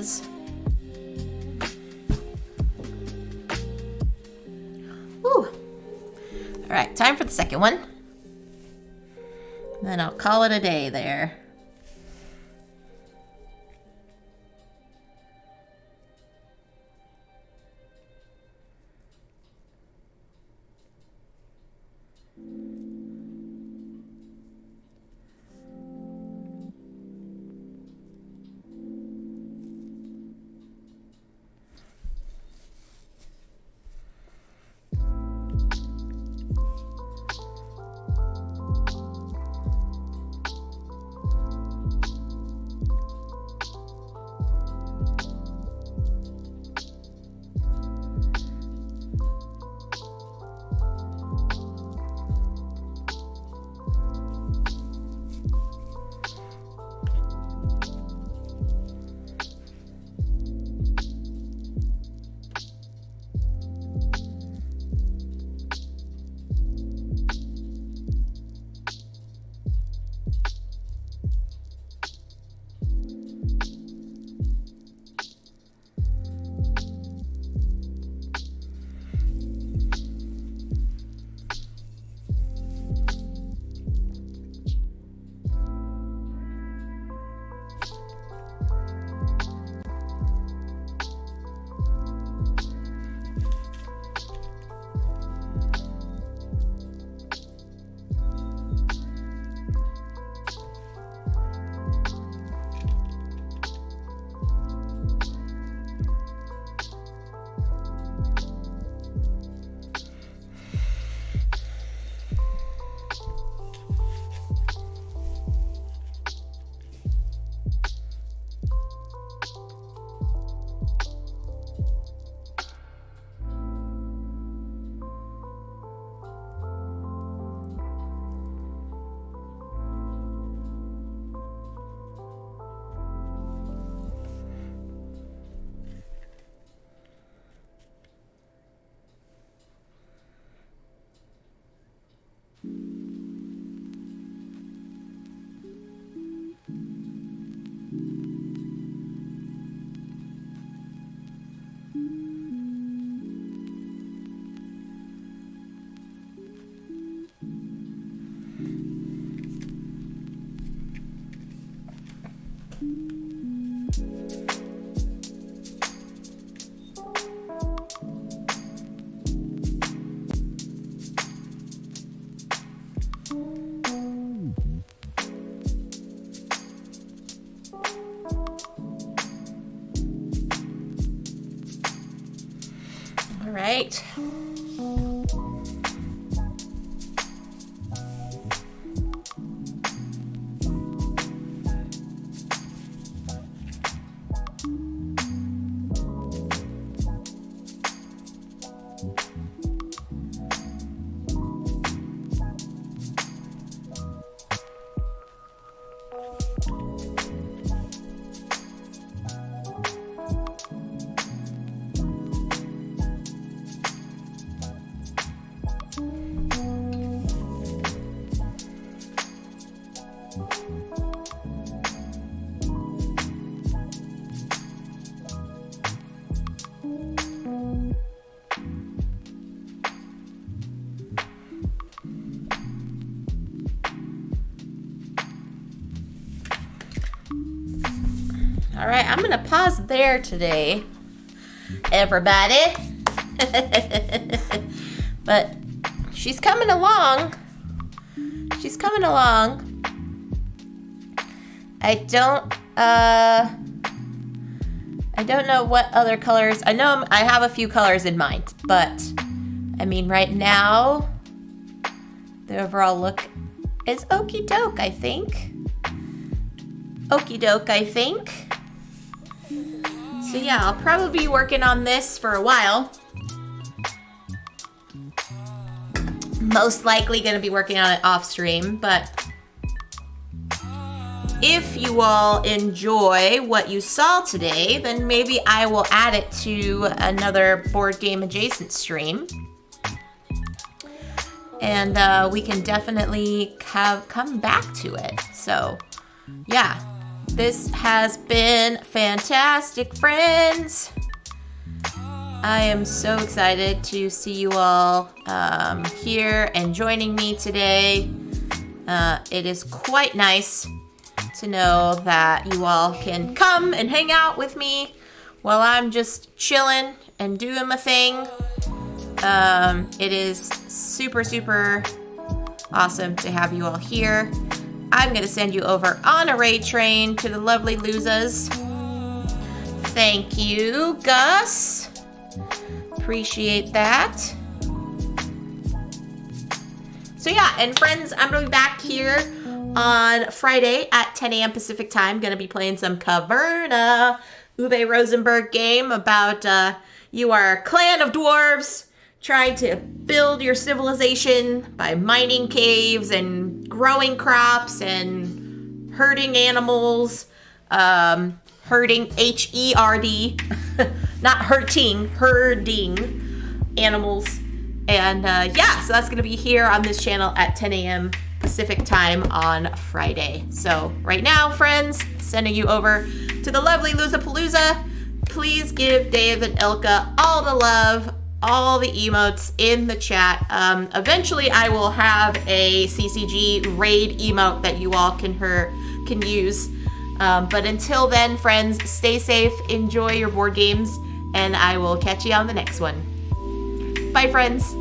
is. Woo! Alright, time for the second one. Then I'll call it a day there. All right. All right, I'm gonna pause there today, everybody. But she's coming along. She's coming along. I don't know what other colors. I know I have a few colors in mind, but I mean, right now, the overall look is okie doke, I think. Okie doke, I think. So yeah, I'll probably be working on this for a while. Most likely gonna be working on it off stream, but if you all enjoy what you saw today, then maybe I will add it to another board game adjacent stream. And we can definitely come back to it. So yeah, This has been fantastic, friends. I am so excited to see you all here and joining me today. It is quite nice to know that you all can come and hang out with me while I'm just chilling and doing my thing. It is super, super awesome to have you all here. I'm going to send you over on a raid train to the lovely Losers. Thank you, Gus. Appreciate that. So yeah, and friends, I'm going to be back here on Friday at 10 a.m. Pacific time. Going to be playing some Caverna, Uwe Rosenberg game about you are a clan of dwarves trying to build your civilization by mining caves and growing crops and herding animals. Herding, H-E-R-D, not hurting, herding animals. And yeah, so that's going to be here on this channel at 10 a.m. Pacific time on Friday. So right now, friends, sending you over to the lovely Losapalooza. Please give Dave and Ilka all the love, all the emotes in the chat. Eventually, I will have a CCG raid emote that you all can use. But until then, friends, stay safe, enjoy your board games, and I will catch you on the next one. Bye, friends.